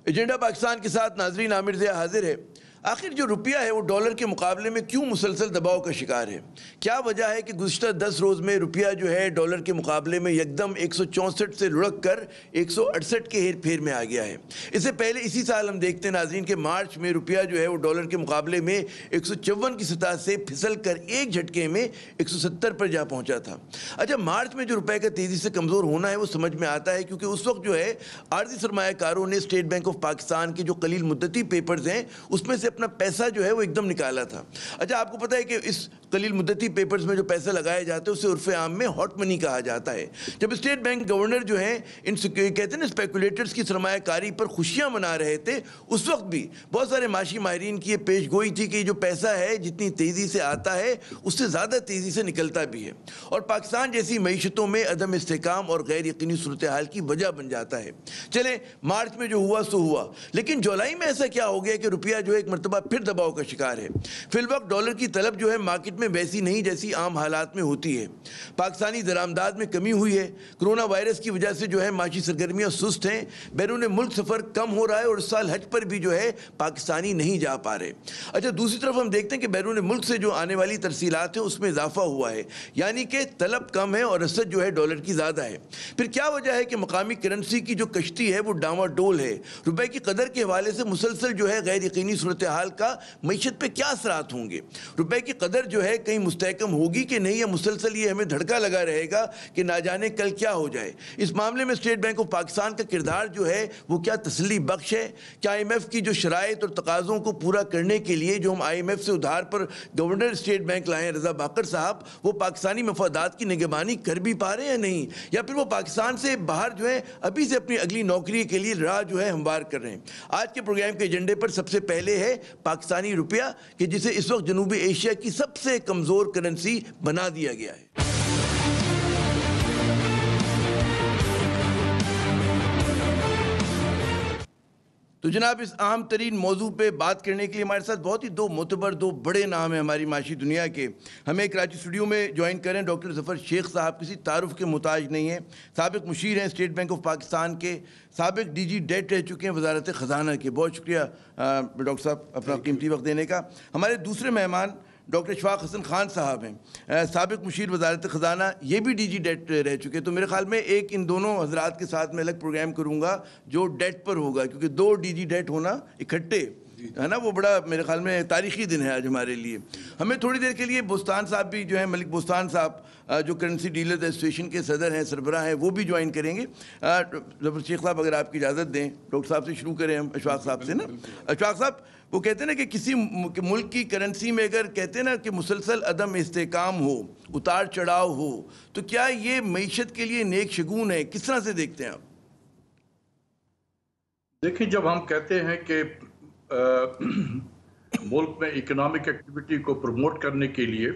Agenda Pakistan کے ساتھ ناظرین عامر ضیاء حاضر ہے۔ آخر جو روپیہ ہے وہ ڈالر کے مقابلے میں کیوں مسلسل دباؤ کا شکار ہے؟ کیا وجہ ہے کہ گزشتہ 10 روز میں روپیہ جو ہے ڈالر کے مقابلے میں یکدم 164 سے لڑک کر 168 کے ہیر پھیر میں آ گیا ہے؟ اس سے پہلے اسی سال ہم دیکھتے ہیں ناظرین کہ مارچ میں روپیہ جو ہے وہ ڈالر کے مقابلے میں 154 کی سطح سے پھسل کر ایک جھٹکے میں 170 پر جا پہنچا تھا۔ اچھا، مارچ میں جو روپے کا تیزی سے کمزور ہونا ہے وہ سمجھ میں آتا ہے، کیونکہ اس وقت جو ہے عارضی سرمایہ کاروں نے اسٹیٹ بینک آف پاکستان کے جو قلیل مدتی پیپرز ہیں اس میں سے اپنا پیسہ جو ہے وہ ایک دم نکالا تھا۔ اچھا، آپ کو پتہ ہے کہ اس قلیل مدتی پیپرز میں جو پیسہ لگایا جاتا ہے اسے عرف عام میں ہاٹ منی کہا جاتا ہے۔ جب اسٹیٹ بینک گورنر جو ہیں ان کہتے ہیں نا اسپیکولیٹرز کی سرمایہ کاری پر خوشیاں منا رہے تھے، اس وقت بھی بہت سارے معاشی ماہرین کی یہ پیش گوئی تھی کہ جو پیسہ ہے جتنی تیزی سے آتا ہے اس سے زیادہ تیزی سے نکلتا بھی ہے، اور پاکستان جیسی معیشتوں میں عدم استحکام اور غیر یقینی صورتحال کی وجہ بن جاتا ہے۔ چلیں، مارچ میں جو ہوا سو ہوا، لیکن جولائی میں ایسا کیا ہو گیا کہ روپیہ جو ہے ایک مرتبہ پھر دباؤ کا شکار ہے۔ فی الوقت ڈالر کی طلب جو ہے مارکیٹ میں ویسی نہیں جیسی عام حالات میں ہوتی ہے۔ پاکستانی درآمدات میں کمی ہوئی ہے، کرونا وائرس کی وجہ سے جو ہے معاشی سرگرمیاں سست ہیں، بیرون ملک سفر کم ہو رہا ہے، اور اس سال حج پر بھی جو ہے پاکستانی نہیں جا پا رہے۔ اچھا، دوسری طرف ہم دیکھتے ہیں کہ بیرون ملک سے جو آنے والی ترسیلات ہیں اس میں اضافہ ہوا ہے، یعنی کہ طلب کم ہے اور رسد جو ہے ڈالر کی زیادہ ہے۔ پھر کیا وجہ ہے کہ مقامی کرنسی کی جو کشتی ہے وہ ڈاواں ڈول ہے؟ روپے کی قدر کے حوالے سے مسلسل جو ہے غیر یقینی صورتحال کا معیشت پہ کیا اثرات ہوں گے؟ روپے کی قدر جو ہے کہیں مستحکم ہوگی کہ نہیں، یا مسلسل یہ ہمیں دھڑکا لگا رہے گا کہ نہ جانے کل کیا ہو جائے؟ اس معاملے میں اسٹیٹ بینک آف پاکستان کا کردار جو ہے وہ کیا تسلی بخش ہے؟ کیا آئی ایم ایف کی جو شرائط اور تقاضوں کو پورا کرنے کے لیے جو ہم آئی ایم ایف سے ادھار پر گورنر اسٹیٹ بینک لائے ہیں رضا باقر صاحب، وہ پاکستانی مفادات کی نگہبانی کر بھی پا رہے ہیں یا نہیں؟ یا پھر وہ پاکستان سے باہر جو ہے ابھی سے اپنی اگلی نوکری کے لیے راہ جو ہے ہموار کر رہے ہیں؟ آج کے پروگرام کے ایجنڈے پر سب سے پہلے ہے پاکستانی روپیہ، کہ جسے اس وقت جنوبی ایشیا کی سب سے کمزور کرنسی بنا دیا گیا ہے۔ تو جناب، اس اہم ترین موضوع پہ بات کرنے کے لیے ہمارے ساتھ بہت ہی دو معتبر، دو بڑے نام ہیں ہماری معاشی دنیا کے۔ ہمیں کراچی اسٹوڈیو میں جوائن کریں ڈاکٹر ظفر شیخ صاحب، کسی تعارف کے محتاج نہیں ہیں، سابق مشیر ہیں اسٹیٹ بینک آف پاکستان کے، سابق ڈی جی ڈیٹ رہ چکے ہیں وزارت خزانہ کے۔ بہت شکریہ ڈاکٹر صاحب اپنا قیمتی وقت دینے کا۔ ہمارے دوسرے مہمان ڈاکٹر اشفاق حسن خان صاحب ہیں، سابق مشیر وزارت خزانہ، یہ بھی ڈی جی ڈیٹ رہ چکے۔ تو میرے خیال میں ایک ان دونوں حضرات کے ساتھ میں الگ پروگرام کروں گا جو ڈیٹ پر ہوگا، کیونکہ دو ڈی جی ڈیٹ ہونا اکٹھے ہے نا، وہ بڑا میرے خیال میں تاریخی دن ہے آج ہمارے لیے۔ ہمیں تھوڑی دیر کے لیے بوستان صاحب بھی جو ہیں، ملک بوستان صاحب جو کرنسی ڈیلرز ایسوسیشن کے صدر ہیں، سربراہ ہیں، وہ بھی جوائن کریں گے۔ ظفر شیخ صاحب اگر آپ کی اجازت دیں، ڈاکٹر صاحب سے شروع کریں ہم، اشفاق صاحب سے نا۔ اشفاق صاحب، وہ کہتے ہیں نا کہ کسی ملک کی کرنسی میں اگر کہتے ہیں نا کہ مسلسل عدم استحکام ہو، اتار چڑھاؤ ہو، تو کیا یہ معیشت کے لیے نیک شگون ہے؟ کس طرح سے دیکھتے ہیں آپ؟ دیکھیں، جب ہم کہتے ہیں کہ ملک میں اکنامک ایکٹیویٹی کو پروموٹ کرنے کے لیے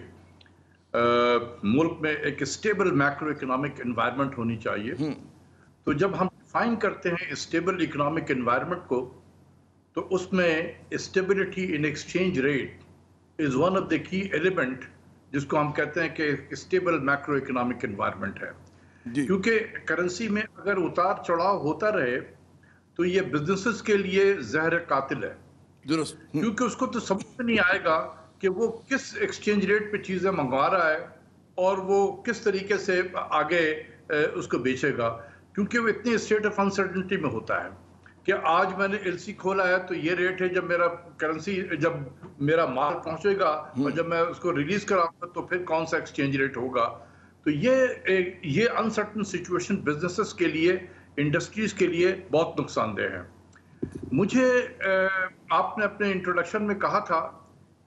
ملک میں ایک اسٹیبل میکرو اکنامک انوائرمنٹ ہونی چاہیے، تو جب ہم ڈیفائن کرتے ہیں اسٹیبل اکنامک انوائرمنٹ کو، تو اس میں stability in exchange rate is one of the کی ایلیمنٹ، جس کو ہم کہتے ہیں کہ اسٹیبل میکرو اکنامک انوائرمنٹ ہے۔ کیونکہ کرنسی میں اگر اتار چڑھاؤ ہوتا رہے تو یہ بزنسز کے لیے زہر قاتل ہے، درست، کیونکہ اس کو تو سمجھ میں نہیں آئے گا کہ وہ کس ایکسچینج ریٹ پہ چیزیں منگوا رہا ہے اور وہ کس طریقے سے آگے اس کو بیچے گا، کیونکہ وہ اتنی اسٹیٹ آف انسرٹنٹی میں ہوتا ہے کہ آج میں نے ایل سی کھولا ہے تو یہ ریٹ ہے، جب میرا کرنسی، جب میرا مال پہنچے گا اور جب میں اس کو ریلیز کراؤں گا تو پھر کون سا ایکسچینج ریٹ ہوگا۔ تو یہ انسرٹن سچویشن بزنسز کے لیے، انڈسٹریز کے لیے بہت نقصان دہ ہے۔ مجھے آپ نے اپنے انٹروڈکشن میں کہا تھا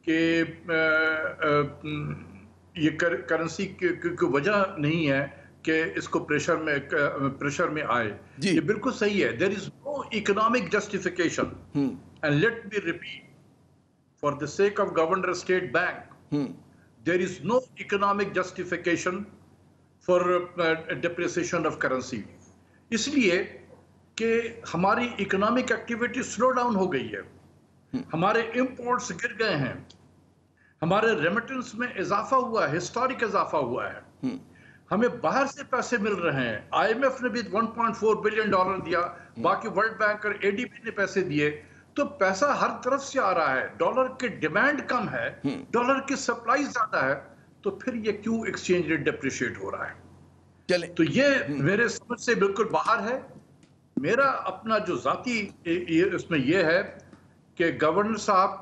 کہ یہ کرنسی کی وجہ نہیں ہے کہ اس کو پریشر میں آئے، یہ بالکل صحیح ہے۔ there is no economic justification and let me repeat for the sake of Governor State Bank, there is no economic justification for depreciation of currency، اس لیے کہ ہماری اکنامک ایکٹیویٹی سلو ڈاؤن ہو گئی ہے، ہمارے امپورٹس گر گئے ہیں، ہمارے ریمیٹنس میں اضافہ ہوا ہے، ہسٹورک اضافہ ہوا ہے، ہمیں باہر سے پیسے مل رہے ہیں۔ آئی ایم ایف نے بھی $1.4 بلین دیا، باقی ورلڈ بینک اور ADB نے پیسے دیے، تو پیسہ ہر طرف سے آ رہا ہے، ڈالر کی ڈیمانڈ کم ہے، ڈالر کی سپلائی زیادہ ہے، تو پھر یہ کیوں ایکسچینج ریٹ ڈیپریشیٹ ہو رہا ہے؟ تو یہ میرے سمجھ سے بالکل باہر ہے۔ میرا اپنا جو ذاتی اس میں یہ ہے کہ گورنر صاحب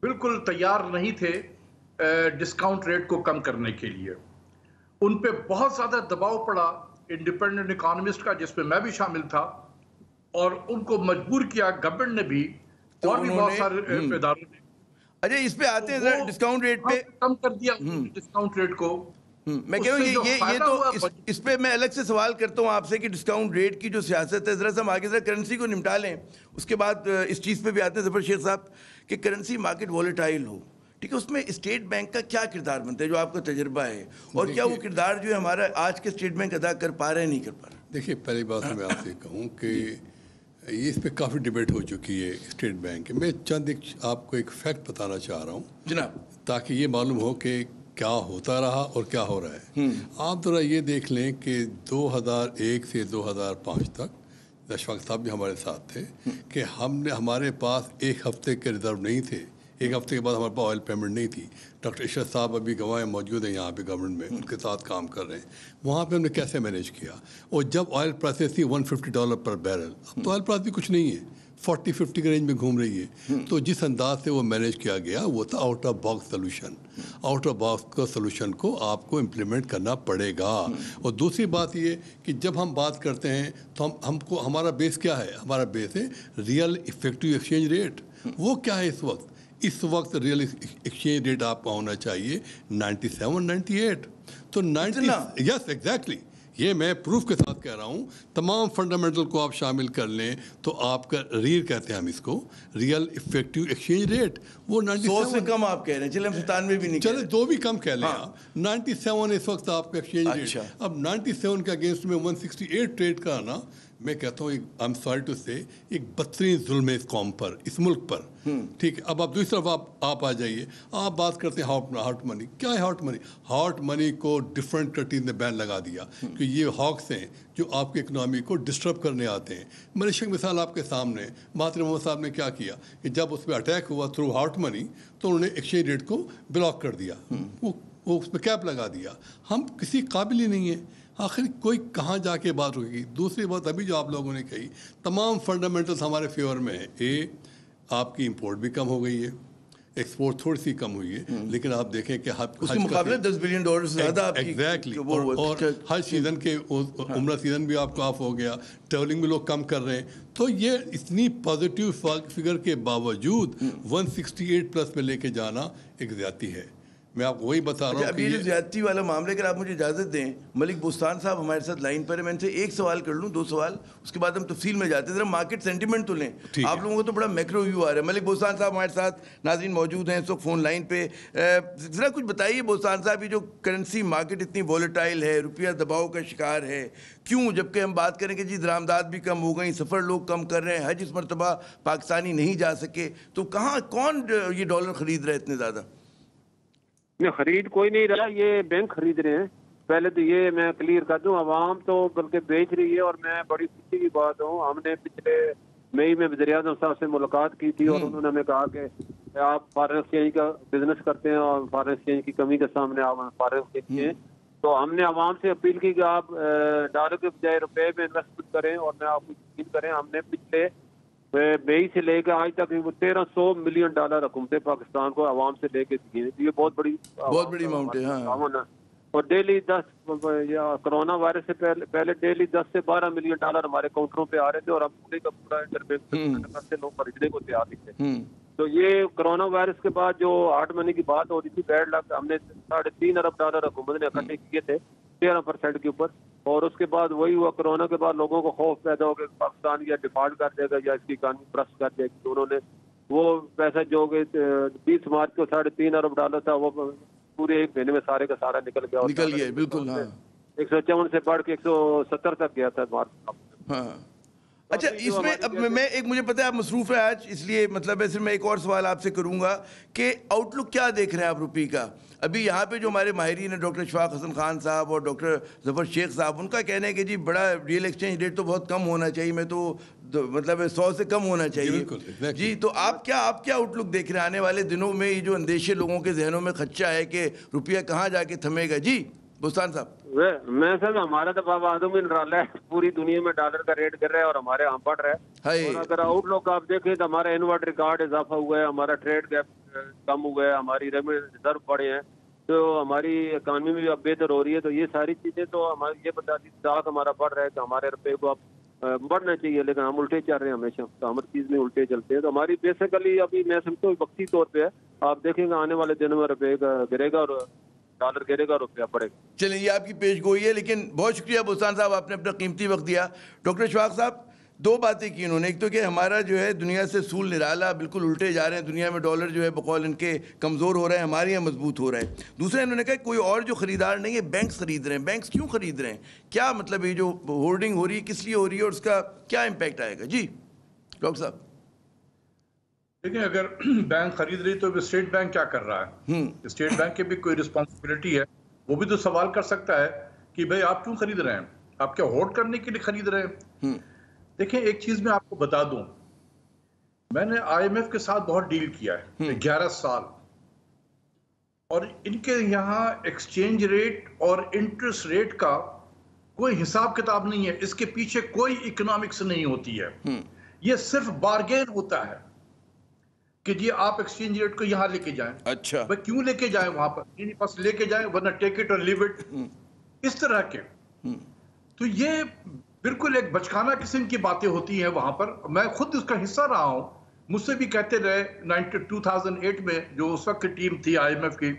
بالکل تیار نہیں تھے ڈسکاؤنٹ ریٹ کو کم کرنے کے لیے۔ ان پہ بہت زیادہ دباؤ پڑا انڈیپینڈنٹ اکانومسٹ کا، جس میں میں بھی شامل تھا، اور ان کو مجبور کیا گورنمنٹ نے بھی اور بھی بہت سارے اداروں نے۔ اچھا اس پہ آتے ہیں ڈسکاؤنٹ ریٹ پہ کم کر دیا ڈسکاؤنٹ ریٹ کو۔ میں کہوں یہ تو اس پہ میں الگ سے سوال کرتا ہوں آپ سے کہ ڈسکاؤنٹ ریٹ کی جو سیاست ہے، ذرا سے ہم آگے ذرا کرنسی کو نمٹا لیں، اس کے بعد اس چیز پہ بھی آتے ہیں ظفر شیخ صاحب کہ کرنسی مارکیٹ والیٹائل ہو، ٹھیک ہے، اس میں اسٹیٹ بینک کا کیا کردار بنتا ہے جو آپ کا تجربہ ہے، اور کیا وہ کردار جو ہے ہمارا آج کے اسٹیٹ بینک ادا کر پا رہے ہیں نہیں کر پا رہے؟ دیکھیے پہلی بات میں آپ سے کہوں کہ یہ اس پہ کافی ڈیبیٹ ہو چکی ہے اسٹیٹ بینک، میں چند آپ کو ایک فیکٹ بتانا چاہ رہا ہوں جناب، تاکہ یہ معلوم ہو کہ کیا ہوتا رہا اور کیا ہو رہا ہے۔ آپ ذرا یہ دیکھ لیں کہ 2001 سے 2005 تک اشفاق صاحب بھی ہمارے ساتھ تھے کہ ہمارے پاس ایک ہفتے کے ریزرو نہیں تھے، ایک ہفتے کے بعد ہمارے پاس آئل پیمنٹ نہیں تھی۔ ڈاکٹر اشرف صاحب ابھی گواہیں موجود ہیں یہاں پہ گورنمنٹ میں، ان کے ساتھ کام کر رہے ہیں، وہاں پہ ہم نے کیسے مینیج کیا۔ اور جب آئل پرائسز تھی $150 پر بیرل، اب تو آئل پرائس بھی کچھ نہیں ہے، 40-50 کے رینج میں گھوم رہی ہے، تو جس انداز سے وہ مینیج کیا گیا وہ تھا out of box solution. Out of box کا سلوشن کو آپ کو امپلیمنٹ کرنا پڑے گا۔ اور دوسری بات یہ کہ جب ہم بات کرتے ہیں تو ہم کو ہمارا بیس کیا ہے؟ ہمارا بیس ہے ریئل افیکٹو ایکسچینج ریٹ۔ وہ کیا ہے اس وقت ریئل ایکسچینج ریٹ آپ کا ہونا چاہیے 97-98۔ تو 90 یس ایگزیکٹلی، یہ میں پروف کے ساتھ کہہ رہا ہوں، تمام فنڈامنٹل کو آپ شامل کر لیں تو آپ کا ریئر کہتے ہیں ہم اس کو، ریئل افیکٹو ایکسچینج ریٹ وہ 100 سے کم آپ کہہ رہے ہیں، چلیں 97 بھی نہیں، چلے 2 بھی کم کہہ لیں آپ، 97 اس وقت آپ کا ایکسچینج ریٹ۔ اب 97 کے اگینسٹ میں 168 ٹریڈ کرانا، میں کہتا ہوں آئی ایم سوری ٹو سے ایک بدترین ظلم ہے اس قوم پر، اس ملک پر، ٹھیک ہے۔ اب آپ دوسری طرف آپ آ جائیے، آپ بات کرتے ہیں ہاٹ منی۔ کیا ہے ہاٹ منی؟ ہاٹ منی کو ڈفرینٹ کنٹریز نے بین لگا دیا کہ یہ ہاکس ہیں جو آپ کی اکنامی کو ڈسٹرب کرنے آتے ہیں۔ ملیشیا کی مثال آپ کے سامنے، مہاتیر محمد صاحب نے کیا کیا کہ جب اس پہ اٹیک ہوا تھرو ہاٹ منی تو انہوں نے ایکسچینج ریٹ کو بلاک کر دیا، وہ اس پہ کیپ لگا دیا۔ ہم کسی قابل ہی نہیں ہیں، آخر کوئی کہاں جا کے بات ہوگی۔ دوسری بات ابھی جو آپ لوگوں نے کہی، تمام فنڈامنٹلس ہمارے فیور میں ہے۔ آپ کی امپورٹ بھی کم ہو گئی ہے، ایکسپورٹ تھوڑی سی کم ہوئی ہے، لیکن آپ دیکھیں کہ اس کے مقابلے $10 بلین سے زیادہ ایگزیکٹلی، اور ہر سیزن کے عمرہ سیزن بھی آپ کا آف ہو گیا، ٹریولنگ بھی لوگ کم کر رہے ہیں۔ تو یہ اتنی پازیٹیو فگر کے باوجود 168 پلس میں لے کے جانا ایک زیادتی ہے۔ میں آپ وہی بتا رہا ہوں۔ ابھی جو زیادتی والا معاملہ، اگر آپ مجھے اجازت دیں، ملک بوستان صاحب ہمارے ساتھ لائن پر ہے، میں ان سے ایک سوال کر لوں، 2 سوال، اس کے بعد ہم تفصیل میں جاتے ہیں۔ ذرا مارکیٹ سینٹیمنٹ تو لیں، آپ لوگوں کو تو بڑا میکرو ویو آ رہا ہے۔ ملک بوستان صاحب ہمارے ساتھ ناظرین موجود ہیں اس وقت فون لائن پہ، ذرا کچھ بتائیے بوستان صاحب، یہ جو کرنسی مارکیٹ اتنی والیٹائل ہے، روپیہ دباؤ کا شکار ہے، کیوں؟ جبکہ ہم بات کریں کہ جی درآمدات بھی کم ہو گئی، سفر لوگ کم کر رہے ہیں، حج اس مرتبہ پاکستانی نہیں جا سکے، تو کہاں کون یہ ڈالر خرید رہے ہیں اتنے زیادہ؟ خرید کوئی نہیں رہا، یہ بینک خرید رہے ہیں۔ پہلے تو یہ میں کلیئر کر دوں، عوام تو بلکہ بیچ رہی ہے، اور میں بڑی خوشی کی بات ہوں، ہم نے پچھلے مئی میں وزیر اعظم صاحب سے ملاقات کی تھی اور انہوں نے ہمیں کہا کہ آپ فارن ایکسچینج کا بزنس کرتے ہیں اور فارن ایکسچینج کی کمی کے سامنے آپ فارن ایکسچینج ہیں، تو ہم نے عوام سے اپیل کی کہ آپ ڈالر کے بجائے روپے میں انویسٹمنٹ کریں، اور میں آپ کو یقین کریں ہم نے پچھلے مئی سے لے کے آج تک $1300 ملین حکومت پاکستان کو عوام سے لے کے دیے، یہ بہت بڑی اماؤنٹ ہے۔ اور ڈیلی 10 یا کرونا وائرس سے پہلے ڈیلی 10 سے 12 ملین ڈالر ہمارے کاؤنٹروں پہ آ رہے تھے، اور ہم پورے کا پورا انٹربینک سے لوگ خریدنے کو تیار نہیں تھے۔ تو یہ کرونا وائرس کے بعد جو ہارڈ منی کی بات ہو رہی تھی، بیڈ لک، ہم نے $3.5 ارب حکومت نے اکٹھے کیے تھے 13% کے اوپر، اور اس کے بعد وہی ہوا، کرونا کے بعد لوگوں کو خوف پیدا ہو گیا کہ پاکستان یا ڈیفالٹ کر دے گا یا اس کی اکانومی برسٹ کر دے گی، تو انہوں نے وہ پیسہ جو کہ 20 مارچ کو $3.5 ارب تھا، وہ پورے ایک مہینے میں سارے کا سارا نکل گیا، بالکل 154 سے بڑھ کے 170 تک گیا تھا مارچ۔ اچھا اس میں اب میں ایک مجھے پتہ ہے آپ مصروف ہے آج، اس لیے مطلب ہے صرف میں ایک اور سوال آپ سے کروں گا کہ آؤٹ لک کیا دیکھ رہے ہیں آپ روپی کا؟ ابھی یہاں پہ جو ہمارے ماہرین ہیں ڈاکٹر اشفاق حسن خان صاحب اور ڈاکٹر ظفر شیخ صاحب، ان کا کہنا ہے کہ جی بڑا ریئل ایکسچینج ریٹ تو بہت کم ہونا چاہیے، میں تو مطلب 100 سے کم ہونا چاہیے جی. تو آپ کیا آؤٹ لک دیکھ رہے ہیں آنے والے دنوں میں؟ یہ جو اندیشے لوگوں کے ذہنوں میں خدشہ ہے کہ روپیہ کہاں جا کے تھمے گا. جی بستان صاحب. میں سر ہمارا تو بابا آدم نرالا ہے، پوری دنیا میں ڈالر کا ریٹ گر رہا ہے اور ہمارے ہم بڑھ رہا ہے. اور اگر آؤٹ لک آپ دیکھیں تو ہمارا انورٹ ریکارڈ اضافہ ہوا ہے، ہمارا ٹریڈ گیپ کم ہوا ہے، ہماری ریزرو بڑھے ہیں، تو ہماری اکانومی بھی اب بہتر ہو رہی ہے. تو یہ ساری چیزیں تو ہماری یہ بتاتی اسٹاک ہمارا بڑھ رہا ہے کہ ہمارے روپے کو اب بڑھنا چاہیے، لیکن ہم الٹے چل رہے ہیں ہمیشہ، تو ہر چیز میں الٹے چلتے ہیں. تو ہماری بیسیکلی ابھی میں سمجھتا ہوں وقتی طور پہ ہے، آپ دیکھیں گے آنے والے دنوں میں روپے گرے گا اور ڈالر گرے گا، روپیہ بڑھے گا. چلیں یہ آپ کی پیش گوئی ہے، لیکن بہت شکریہ بستان صاحب، آپ نے اپنا قیمتی وقت دیا. ڈاکٹر اشفاق صاحب 2 باتیں کی انہوں نے، ایک تو کہ ہمارا جو ہے دنیا سے سول نرالا بالکل الٹے جا رہے ہیں، دنیا میں ڈالر جو ہے بقول ان کے کمزور ہو رہا ہے، ہمارے یہاں مضبوط ہو رہا ہے. دوسرا انہوں نے کہا کوئی اور جو خریدار نہیں ہے، بینکس خرید رہے ہیں. بینکس کیوں خرید رہے ہیں؟ کیا مطلب یہ جو ہولڈنگ ہو رہی ہے کس لیے ہو رہی ہے اور اس کا کیا امپیکٹ آئے گا؟ جی ڈاکٹر صاحب. دیکھیں اگر بینک خرید رہی تو اسٹیٹ بینک کیا کر رہا ہے؟ اسٹیٹ بینک کی بھی کوئی رسپانسبلٹی ہے، وہ بھی تو سوال کر سکتا ہے کہ بھئی آپ کیوں خرید رہے ہیں؟ آپ کیا ہولڈ کرنے کے لیے خرید رہے ہیں؟ دیکھیں ایک چیز میں آپ کو بتا دوں، میں نے آئی ایم ایف کے ساتھ بہت ڈیل کیا ہے 11 سال، اور ان کے یہاں ایکسچینج ریٹ اور انٹرسٹ ریٹ کا کوئی حساب کتاب نہیں ہے، اس کے پیچھے کوئی اکنامکس نہیں ہوتی ہے. یہ صرف بارگین ہوتا ہے کہ جی آپ ایکسچینج ریٹ کو یہاں لے کے جائیں. اچھا بھئی کیوں لے کے جائیں وہاں پر؟ بس لے کے جائیں، ورنہ ٹیک اٹ اور لیو اٹ، اس طرح کے. تو یہ بالکل ایک بچکانہ قسم کی باتیں ہوتی ہیں وہاں پر. میں خود اس کا حصہ رہا ہوں، مجھ سے بھی کہتے رہے 2008 میں جو اس وقت کی ٹیم تھی آئی ایم ایف کی،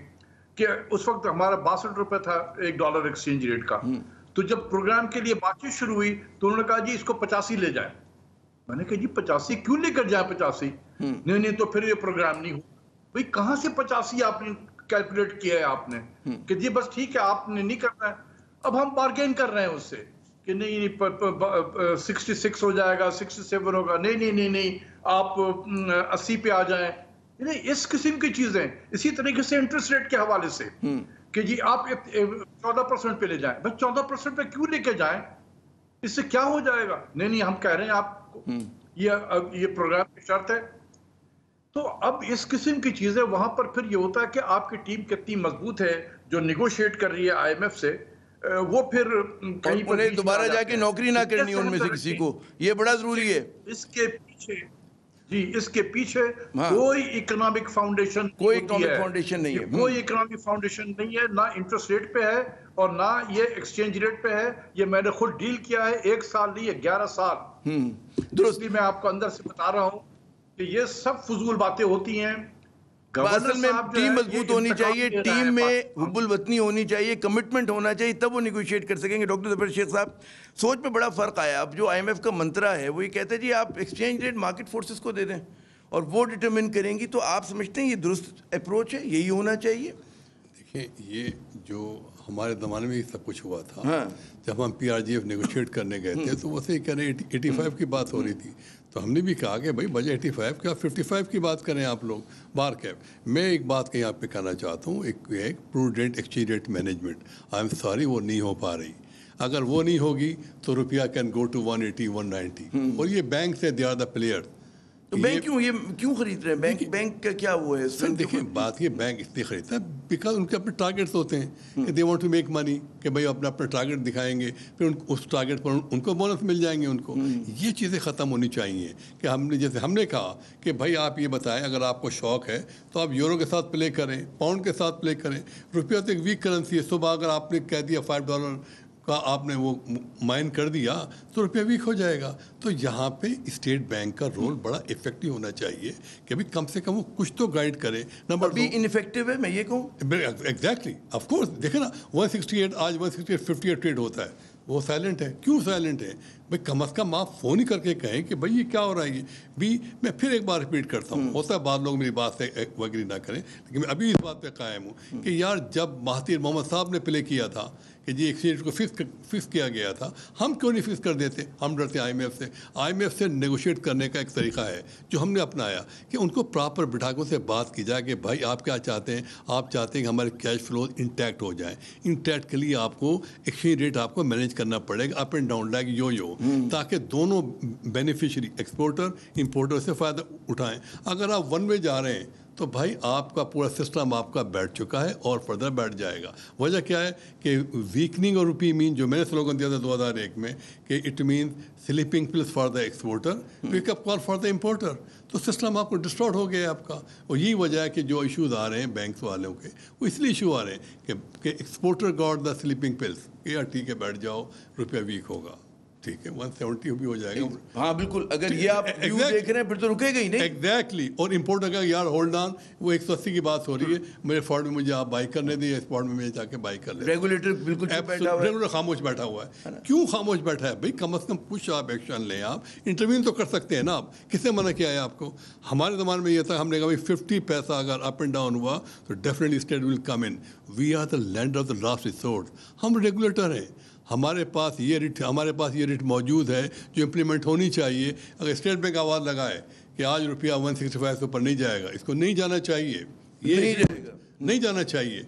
کہ اس وقت ہمارا 62 روپے تھا $1 ایکسچینج ریٹ کا. تو جب پروگرام کے لیے بات چیت شروع ہوئی تو انہوں نے کہا جی اس کو 85 لے جائیں. میں نے کہا جی 85 کیوں لے کر جائیں 85؟ نہیں تو پھر یہ پروگرام نہیں ہو. بھئی کہاں سے 85 آپ نے کیلکولیٹ کیا ہے آپ نے کہ جی بس ٹھیک ہے آپ نے نہیں کرنا ہے. اب ہم بارگین کر رہے ہیں اس سے کہ نہیں 66 ہو جائے گا، 67 ہوگا، نہیں آپ 80 پہ آ جائیں. اس قسم کی چیزیں. اسی طریقے سے انٹرسٹ ریٹ کے حوالے سے کہ جی آپ 14% پہ لے جائیں. بھئی 14% پہ کیوں لے کے جائیں؟ اس سے کیا ہو جائے گا؟ نہیں ہم کہہ رہے ہیں آپ کو یہ پروگرام کی شرط ہے. تو اب اس قسم کی چیزیں وہاں پر پھر یہ ہوتا ہے کہ آپ کی ٹیم کتنی مضبوط ہے جو نیگوشیٹ کر رہی ہے آئی ایم ایف سے، وہ پھر کہیں پر دوبارہ جا کے نوکری نہ کرنی ان میں سے کسی کو، یہ بڑا ضروری ہے. اس کے پیچھے کوئی اکنامک فاؤنڈیشن نہیں ہے، کوئی اکنامک فاؤنڈیشن نہیں ہے، نہ انٹرسٹ ریٹ پہ ہے اور نہ یہ ایکسچینج ریٹ پہ ہے. یہ میں نے خود ڈیل کیا ہے، 1 سال نہیں ہے 11 سال. درست میں آپ کو اندر سے بتا رہا ہوں کہ یہ سب فضول باتیں ہوتی ہیں. اصل میں ٹیم مضبوط ہونی چاہیے، ٹیم میں حب الوطنی ہونی چاہیے، کمٹمنٹ ہونا چاہیے، تب وہ نیگوشیٹ کر سکیں گے. ڈاکٹر ظفر شیخ صاحب سوچ میں بڑا فرق آیا. اب جو آئی ایم ایف کا منترا ہے وہ یہ کہتا ہے جی آپ ایکسچینج ریٹ مارکیٹ فورسز کو دے دیں اور وہ ڈٹرمن کریں گی. تو آپ سمجھتے ہیں یہ درست اپروچ ہے، یہی ہونا چاہیے؟ دیکھیں یہ جو ہمارے زمانے میں سب کچھ ہوا تھا، جب ہم P R G F negotiate کرنے گئے تھے تو وہ سے کہہ رہے 85 کی بات ہو رہی تھی. تو ہم نے بھی کہا کہ بھائی وجہ 85 کیا 55 کی بات کریں آپ لوگ بار کیپ. میں ایک بات کہیں آپ پہ کہنا چاہتا ہوں، ایک prudent exchange rate management, I am sorry وہ نہیں ہو پا رہی. اگر وہ نہیں ہوگی تو روپیہ کین گو ٹو 180 190. اور یہ بینک سے دے آر دا پلیئر. تو بینک کیوں خرید رہے ہیں؟ بینک کا کیا وہ ہے؟ سر دیکھیں بات یہ بینک اس لیے خریدتا ہے بیکاز ان کے اپنے ٹارگیٹس ہوتے ہیں کہ they want to make money, کہ بھائی اپنا ٹارگیٹ دکھائیں گے، پھر اس ٹارگیٹ پر ان کو بونس مل جائیں گے. ان کو یہ چیزیں ختم ہونی چاہیے کہ جیسے ہم نے کہا کہ بھائی آپ یہ بتائیں اگر آپ کو شوق ہے تو آپ یورو کے ساتھ پلے کریں، پاؤنڈ کے ساتھ پلے کریں. روپیہ تو ایک ویک کرنسی ہے. صبح اگر آپ نے کہہ دیا $5 کا آپ نے وہ مائن کر دیا تو روپیہ ویک ہو جائے گا. تو یہاں پہ اسٹیٹ بینک کا رول بڑا افیکٹو ہونا چاہیے کہ بھی کم سے کم وہ کچھ تو گائیڈ کرے. نمبر بھی انفیکٹو ہے میں یہ کہوں. ایگزیکٹلی آف کورس دیکھیں نا 168 آج 168 58 ٹریڈ ہوتا ہے. وہ سائلنٹ ہے. کیوں سائلنٹ ہے؟ بھائی کم از کم آپ فون ہی کر کے کہیں کہ بھائی یہ کیا ہو رہا ہے. بھی میں پھر ایک بار ریپیٹ کرتا ہوں, ہوتا ہے بعض لوگ میری بات سے ایگری نہ کریں, لیکن میں ابھی اس بات پہ قائم ہوں کہ یار جب مہاتیر محمد صاحب نے پلے کیا تھا کہ جی ایکسچینج کو فکس کیا گیا تھا, ہم کیوں نہیں فکس کر دیتے؟ ہم ڈرتے آئی ایم ایف سے نیگوشیٹ کرنے کا ایک طریقہ ہے جو ہم نے اپنایا کہ ان کو پراپر بٹھا کے سے بات کی جائے کہ بھائی آپ کیا چاہتے ہیں, آپ چاہتے ہیں کہ ہمارے کیش فلوز انٹیکٹ ہو جائیں. انٹیکٹ کے لیے آپ کو ایکسچینج ریٹ آپ کو مینیج کرنا پڑے گا up and down like you تاکہ دونوں بینیفیشری ایکسپورٹر امپورٹر سے فائدہ اٹھائیں. اگر آپ ون وے جا رہے ہیں تو بھائی آپ کا پورا سسٹم آپ کا بیٹھ چکا ہے اور فردر بیٹھ جائے گا. وجہ کیا ہے کہ ویکننگ اور روپی مین جو میں نے سلوگن دیا تھا 2001 میں کہ it mean sleeping pills for the exporter pick up call for the importer, تو سسٹم آپ کو ڈسٹارٹ ہو گیا آپ کا. اور یہی وجہ ہے کہ جو ایشوز آ رہے ہیں بینکس والوں کے وہ اس لیے ایشو آ رہے ہیں کہ exporter got the sleeping pills کہ یار ٹھیک ہے بیٹھ جاؤ, روپیہ ویک ہوگا, ٹھیک ہے 170 بھی ہو جائے گا. ہاں بالکل, اگر یہ آپ ویو دیکھ رہے ہیں پھر تو رکے گا ہی نہیں. ایگزیکٹلی. اور امپورٹر کا یار ہولڈ آن, وہ 180 کی بات ہو رہی ہے, میرے فورڈ میں مجھے آپ بائی کرنے دیں, اسپاٹ میں جا کے بائی کر لیں. ریگولیٹر بالکل ریگولیٹر خاموش بیٹھا ہوا ہے. کیوں خاموش بیٹھا ہے بھائی؟ کم از کم کچھ آپ ایکشن لیں, آپ انٹروین تو کر سکتے ہیں نا. آپ کس نے منع کیا ہے آپ کو؟ ہمارے زمانے میں یہ تھا, ہم نے کہا بھائی 50 پیسہ اگر اپ اینڈ ڈاؤن ہوا تو definitely state will come in. We are the land of the last resort. ہم ریگولیٹر ہیں, ہمارے پاس یہ ریٹ موجود ہے جو امپلیمنٹ ہونی چاہیے. اگر اسٹیٹ بینک آواز لگائے کہ آج روپیہ 165 سے اوپر نہیں جائے گا, اس کو نہیں جانا چاہیے, یہ نہیں جانا چاہیے,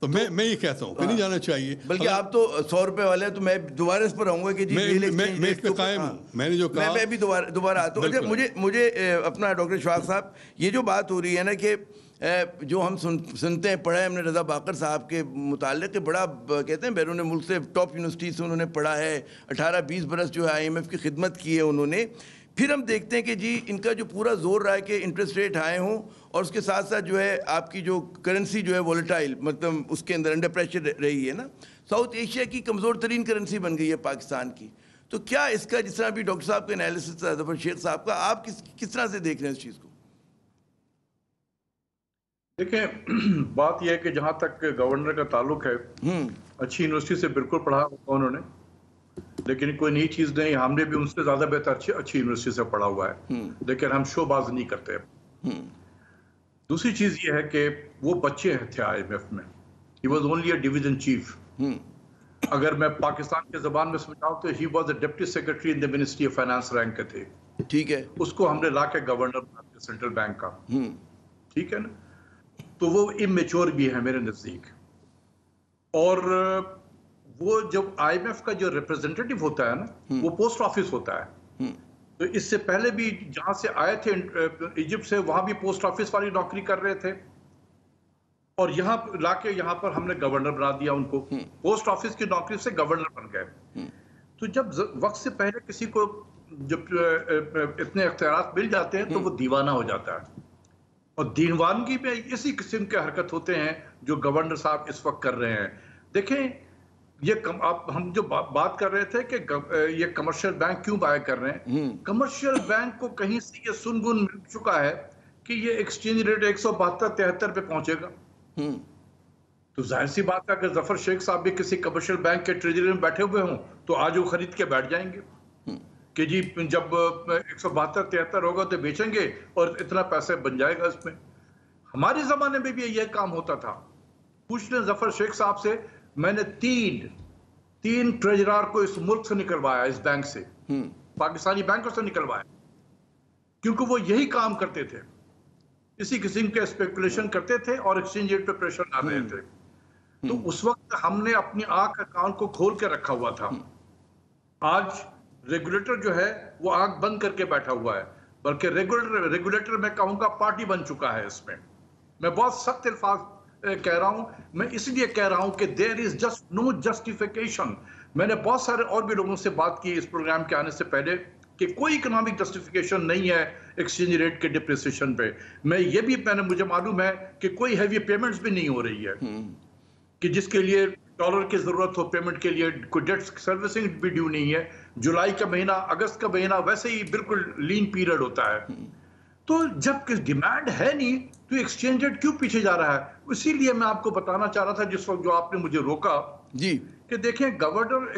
تو میں یہ کہتا ہوں کہ نہیں جانا چاہیے. بلکہ آپ تو 100 روپے والے ہیں, تو میں دوبارہ اس پر آؤں گا کہ جی میں اس پہ قائم ہوں. میں نے جو کہا میں بھی دوبارہ آتا ہوں. مجھے اپنا ڈاکٹر اشفاق صاحب, یہ جو بات ہو رہی ہے نا کہ جو ہم سنتے ہیں, پڑھا ہے ہم نے رضا باقر صاحب کے متعلق, کہ بڑا کہتے ہیں بیرون ملک سے ٹاپ یونیورسٹی سے انہوں نے پڑھا ہے, 18-20 برس جو ہے آئی ایم ایف کی خدمت کی ہے انہوں نے. پھر ہم دیکھتے ہیں کہ جی ان کا جو پورا زور رہا ہے کہ انٹرسٹ ریٹ ہائی ہوں, اور اس کے ساتھ ساتھ جو ہے آپ کی جو کرنسی جو ہے وولٹائل, مطلب اس کے اندر انڈر پریشر رہی ہے نا. ساؤتھ ایشیا کی کمزور ترین کرنسی بن گئی ہے پاکستان کی. تو کیا اس کا, جس طرح بھی ڈاکٹر صاحب کا انالیسس تھا, ظفر شیخ صاحب کا, آپ کس طرح سے دیکھ رہے ہیں اس چیز کو؟ دیکھیں, بات یہ ہے کہ جہاں تک گورنر کا تعلق ہے, اچھی یونیورسٹی سے بالکل پڑھا انہوں نے, لیکن کوئی نئی چیز نہیں. ہم نے بھی ان سے زیادہ بہتر اچھی یونیورسٹی سے پڑھا ہوا ہے, لیکن ہم شو باز نہیں کرتے. دوسری چیز یہ ہے کہ وہ بچے تھے آئی ایم ایف میں, he was only a division chief. اگر میں پاکستان کے زبان میں سمجھاؤں تو he was a deputy secretary in the ministry of finance rank کے تھے. ٹھیک ہے, اس کو ہم نے لا کے گورنر بنا دیا سینٹرل بینک کا. ٹھیک ہے نا, تو وہ امیچور بھی ہے میرے نزدیک. اور وہ جب آئی ایم ایف کا جو ریپرزینٹیٹیو ہوتا ہے نا, وہ پوسٹ آفس ہوتا ہے. تو اس سے پہلے بھی جہاں سے آئے تھے ایجپٹ سے, وہاں بھی پوسٹ آفس والی نوکری کر رہے تھے, اور یہاں لا کے یہاں پر ہم نے گورنر بنا دیا ان کو. پوسٹ آفس کی نوکری سے گورنر بن گئے. تو جب وقت سے پہلے کسی کو جب اتنے اختیارات مل جاتے ہیں تو وہ دیوانہ ہو جاتا ہے. اور دیوانگی میں اسی قسم کے حرکت ہوتے ہیں جو گورنر صاحب اس وقت کر رہے ہیں. دیکھیں, یہ ہم جو بات کر رہے تھے کہ یہ کمرشل بینک کیوں بائی کر رہے ہیں, کمرشل بینک کو کہیں سے یہ سنگن مل چکا ہے کہ یہ ایکسچینج ریٹ 172-73 پہ پہنچے گا. تو ظاہر سی بات ہے کہ ظفر شیخ صاحب بھی کسی کمرشل بینک کے ٹریجری میں بیٹھے ہوئے ہوں تو آج وہ خرید کے بیٹھ جائیں گے کہ جی جب 172-73 ہوگا تو بیچیں گے اور اتنا پیسہ بن جائے گا اس میں. ہمارے زمانے میں بھی یہ کام ہوتا تھا. پوچھ لیں ظفر شیخ صاحب سے, میں نے تین ٹریجرار کو اس ملک سے نکلوایا, اس بینک سے, پاکستانی بینکوں سے نکلوایا, کیونکہ وہ یہی کام کرتے تھے, اسی قسم کے اسپیکولیشن کرتے تھے اور ایکسچینج ریٹ پہ پریشر ڈال رہے تھے. تو اس وقت ہم نے اپنی آنکھ کا کان کو کھول کے رکھا ہوا تھا. آج ریگولیٹر جو ہے وہ آنکھ بند کر کے بیٹھا ہوا ہے, بلکہ ریگولیٹر میں کہوں گا پارٹی بن چکا ہے اس میں. میں بہت سخت الفاظ کہہ رہا ہوں, میں اس لیے کہہ رہا ہوں کہ دیر از جسٹ نو جسٹیفیکیشن. میں نے بہت سارے اور بھی لوگوں سے بات کی اس پروگرام کے آنے سے پہلے کہ کوئی اکنامک جسٹیفیکیشن نہیں ہے ایکسچینج ریٹ کے ڈپریسیشن پہ. مجھے معلوم ہے کہ کوئی ہیوی پیمنٹس بھی نہیں ہو رہی ہے کہ جس کے لیے ڈالر کی ضرورت ہو پیمنٹ کے لیے, کوئی ڈیٹ سروسنگ بھی ڈیو نہیں ہے. جولائی کا مہینہ, اگست کا مہینہ ویسے ہی بالکل لین پیریڈ ہوتا ہے. تو جب ڈیمانڈ ہے نہیں تو ایکسچینج ریٹ کیوں پیچھے جا رہا ہے؟ اسی لیے میں آپ کو بتانا چاہ رہا تھا جس وقت جو آپ نے مجھے روکا جی کہ دیکھیں governor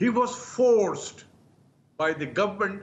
He was forced by the government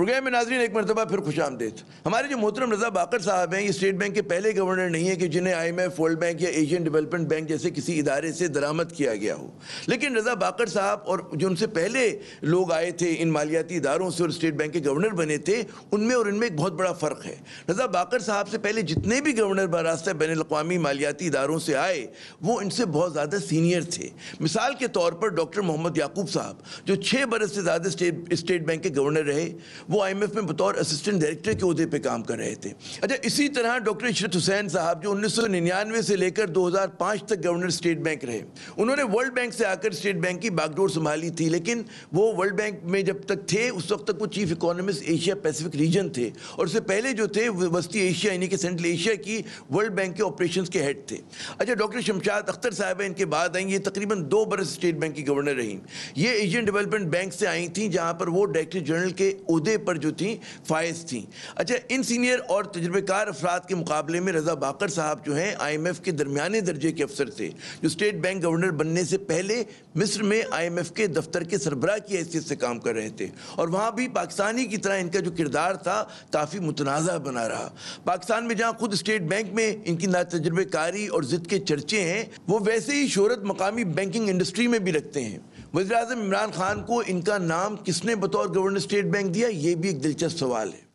programme میں ناظرین ایک مرتبہ پھر خوش آمدید. ہمارے جو محترم رضا باقر صاحب ہیں یہ اسٹیٹ بینک کے پہلے گورنر نہیں ہیں کہ جنہیں I M F, World Bank یا ایشین ڈیولپمنٹ بینک جیسے کسی ادارے سے درآمد کیا گیا ہو. لیکن رضا باقر صاحب اور جو ان سے پہلے لوگ آئے تھے ان مالیاتی اداروں سے اور اسٹیٹ بینک کے گورنر بنے تھے، ان میں اور ان میں ایک بہت بڑا فرق ہے. رضا باقر صاحب سے پہلے جتنے بھی گورنر براستہ بین الاقوامی مالیاتی اداروں سے آئے وہ ان سے بہت زیادہ سینئر تھے. مثال کے طور پر ڈاکٹر محمد یعقوب صاحب جو 6 برس سے زیادہ اسٹیٹ بینک کے گورنر رہے، وہ آئی ایم ایف میں بطور اسسٹنٹ ڈائریکٹر کے عہدے پہ کام کر رہے تھے. اچھا، اسی طرح ڈاکٹر عشرت حسین صاحب جو 1999 سے لے کر 2005 تک گورنر اسٹیٹ بینک رہے. انہوں نے ورلڈ بینک سے آ کر اسٹیٹ بینک کی باغ ڈور سنبھالی تھی، لیکن وہ ورلڈ بینک میں جب تک تھے اس وقت تک وہ chief economist Asia Pacific region تھے، اور اس سے پہلے جو تھے وسطی ایشیا یعنی کہ سینٹرل ایشیا کی ورلڈ بینک کے آپریشنز کے ہیڈ تھے. اچھا، ڈاکٹر شمشاد اختر صاحبہ ان کے بعد آئیں، یہ تقریباً 2 برس اسٹیٹ بینک کی گورنر رہیں. یہ ایشین ڈیولپمنٹ بینک سے آئی تھیں جہاں پر وہ ڈائریکٹر جنرل کے عہدے پر جو تھیں فائز تھیں. اچھا، ان سینئر اور تجربہ کار افراد کے مقابلے میں رضا باقر صاحب جو ہیں آئی ایم ایف کے درمیانے درجے کے افسر تھے، جو اسٹیٹ بینک گورنر بننے سے پہلے مصر میں آئی ایم ایف کے دفتر کے سربراہ کی حیثیت سے کام کر رہے تھے، اور وہاں بھی پاکستانی کی طرح ان کا جو کردار تھا کافی متنازع بنا رہا. پاکستان میں جہاں خود اسٹیٹ بینک میں ان کی تجربہ کاری اور ضد کے چرچے ہیں، وہ ویسے ہی شہرت مقامی بینکنگ انڈسٹری میں بھی رکھتے ہیں. وزیر اعظم عمران خان کو ان کا نام کس نے بطور گورنر اسٹیٹ بینک دیا، یہ بھی ایک دلچسپ سوال ہے.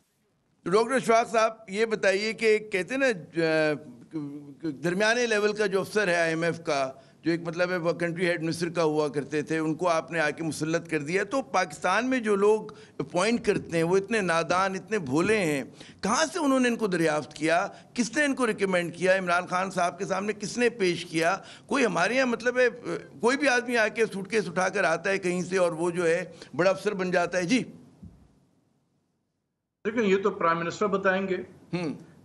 ڈاکٹر اشفاق صاحب یہ بتائیے کہ کہتے ہیں نا درمیانے لیول کا جو افسر ہے آئی ایم ایف کا، جو ایک مطلب ہے وہ کنٹری ہیڈ مصر کا ہوا کرتے تھے، ان کو آپ نے آ کے مسلط کر دیا. تو پاکستان میں جو لوگ اپوائنٹ کرتے ہیں وہ اتنے نادان، اتنے بھولے ہیں. کہاں سے انہوں نے ان کو دریافت کیا؟ کس نے ان کو ریکمینڈ کیا؟ عمران خان صاحب کے سامنے کس نے پیش کیا؟ کوئی ہمارے یہاں مطلب ہے کوئی بھی آدمی آ کے سوٹ کیس اٹھا کر آتا ہے کہیں سے اور وہ جو ہے بڑا افسر بن جاتا ہے؟ جی لیکن یہ تو پرائم منسٹر بتائیں گے،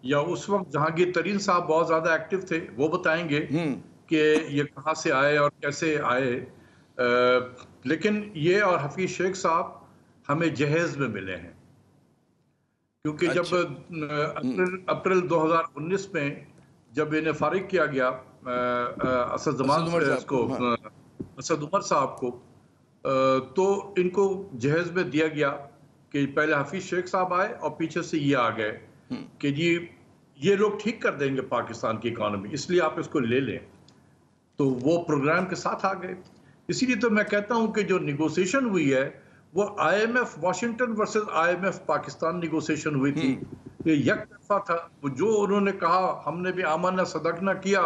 یا اس وقت جہانگیر ترین صاحب بہت زیادہ ایکٹیو تھے، وہ بتائیں گے کہ یہ کہاں سے آئے اور کیسے آئے. لیکن یہ اور حفیظ شیخ صاحب ہمیں جہیز میں ملے ہیں، کیونکہ جب اپریل 2019 میں جب انہیں فارغ کیا گیا اسد عمر صاحب کو، تو ان کو جہیز میں دیا گیا کہ پہلے حفیظ شیخ صاحب آئے اور پیچھے سے یہ آ گئے کہ جی یہ لوگ ٹھیک کر دیں گے پاکستان کی اکانومی، اس لیے آپ اس کو لے لیں. تو وہ پروگرام کے ساتھ آ گئے. اسی لیے تو میں کہتا ہوں کہ جو نیگوسیشن ہوئی ہے وہ I M F Washington versus I M F Pakistan negotiation ہوئی تھی. یہ یک طرفہ تھا. جو انہوں نے کہا ہم نے بھی آمنا صدقنا کیا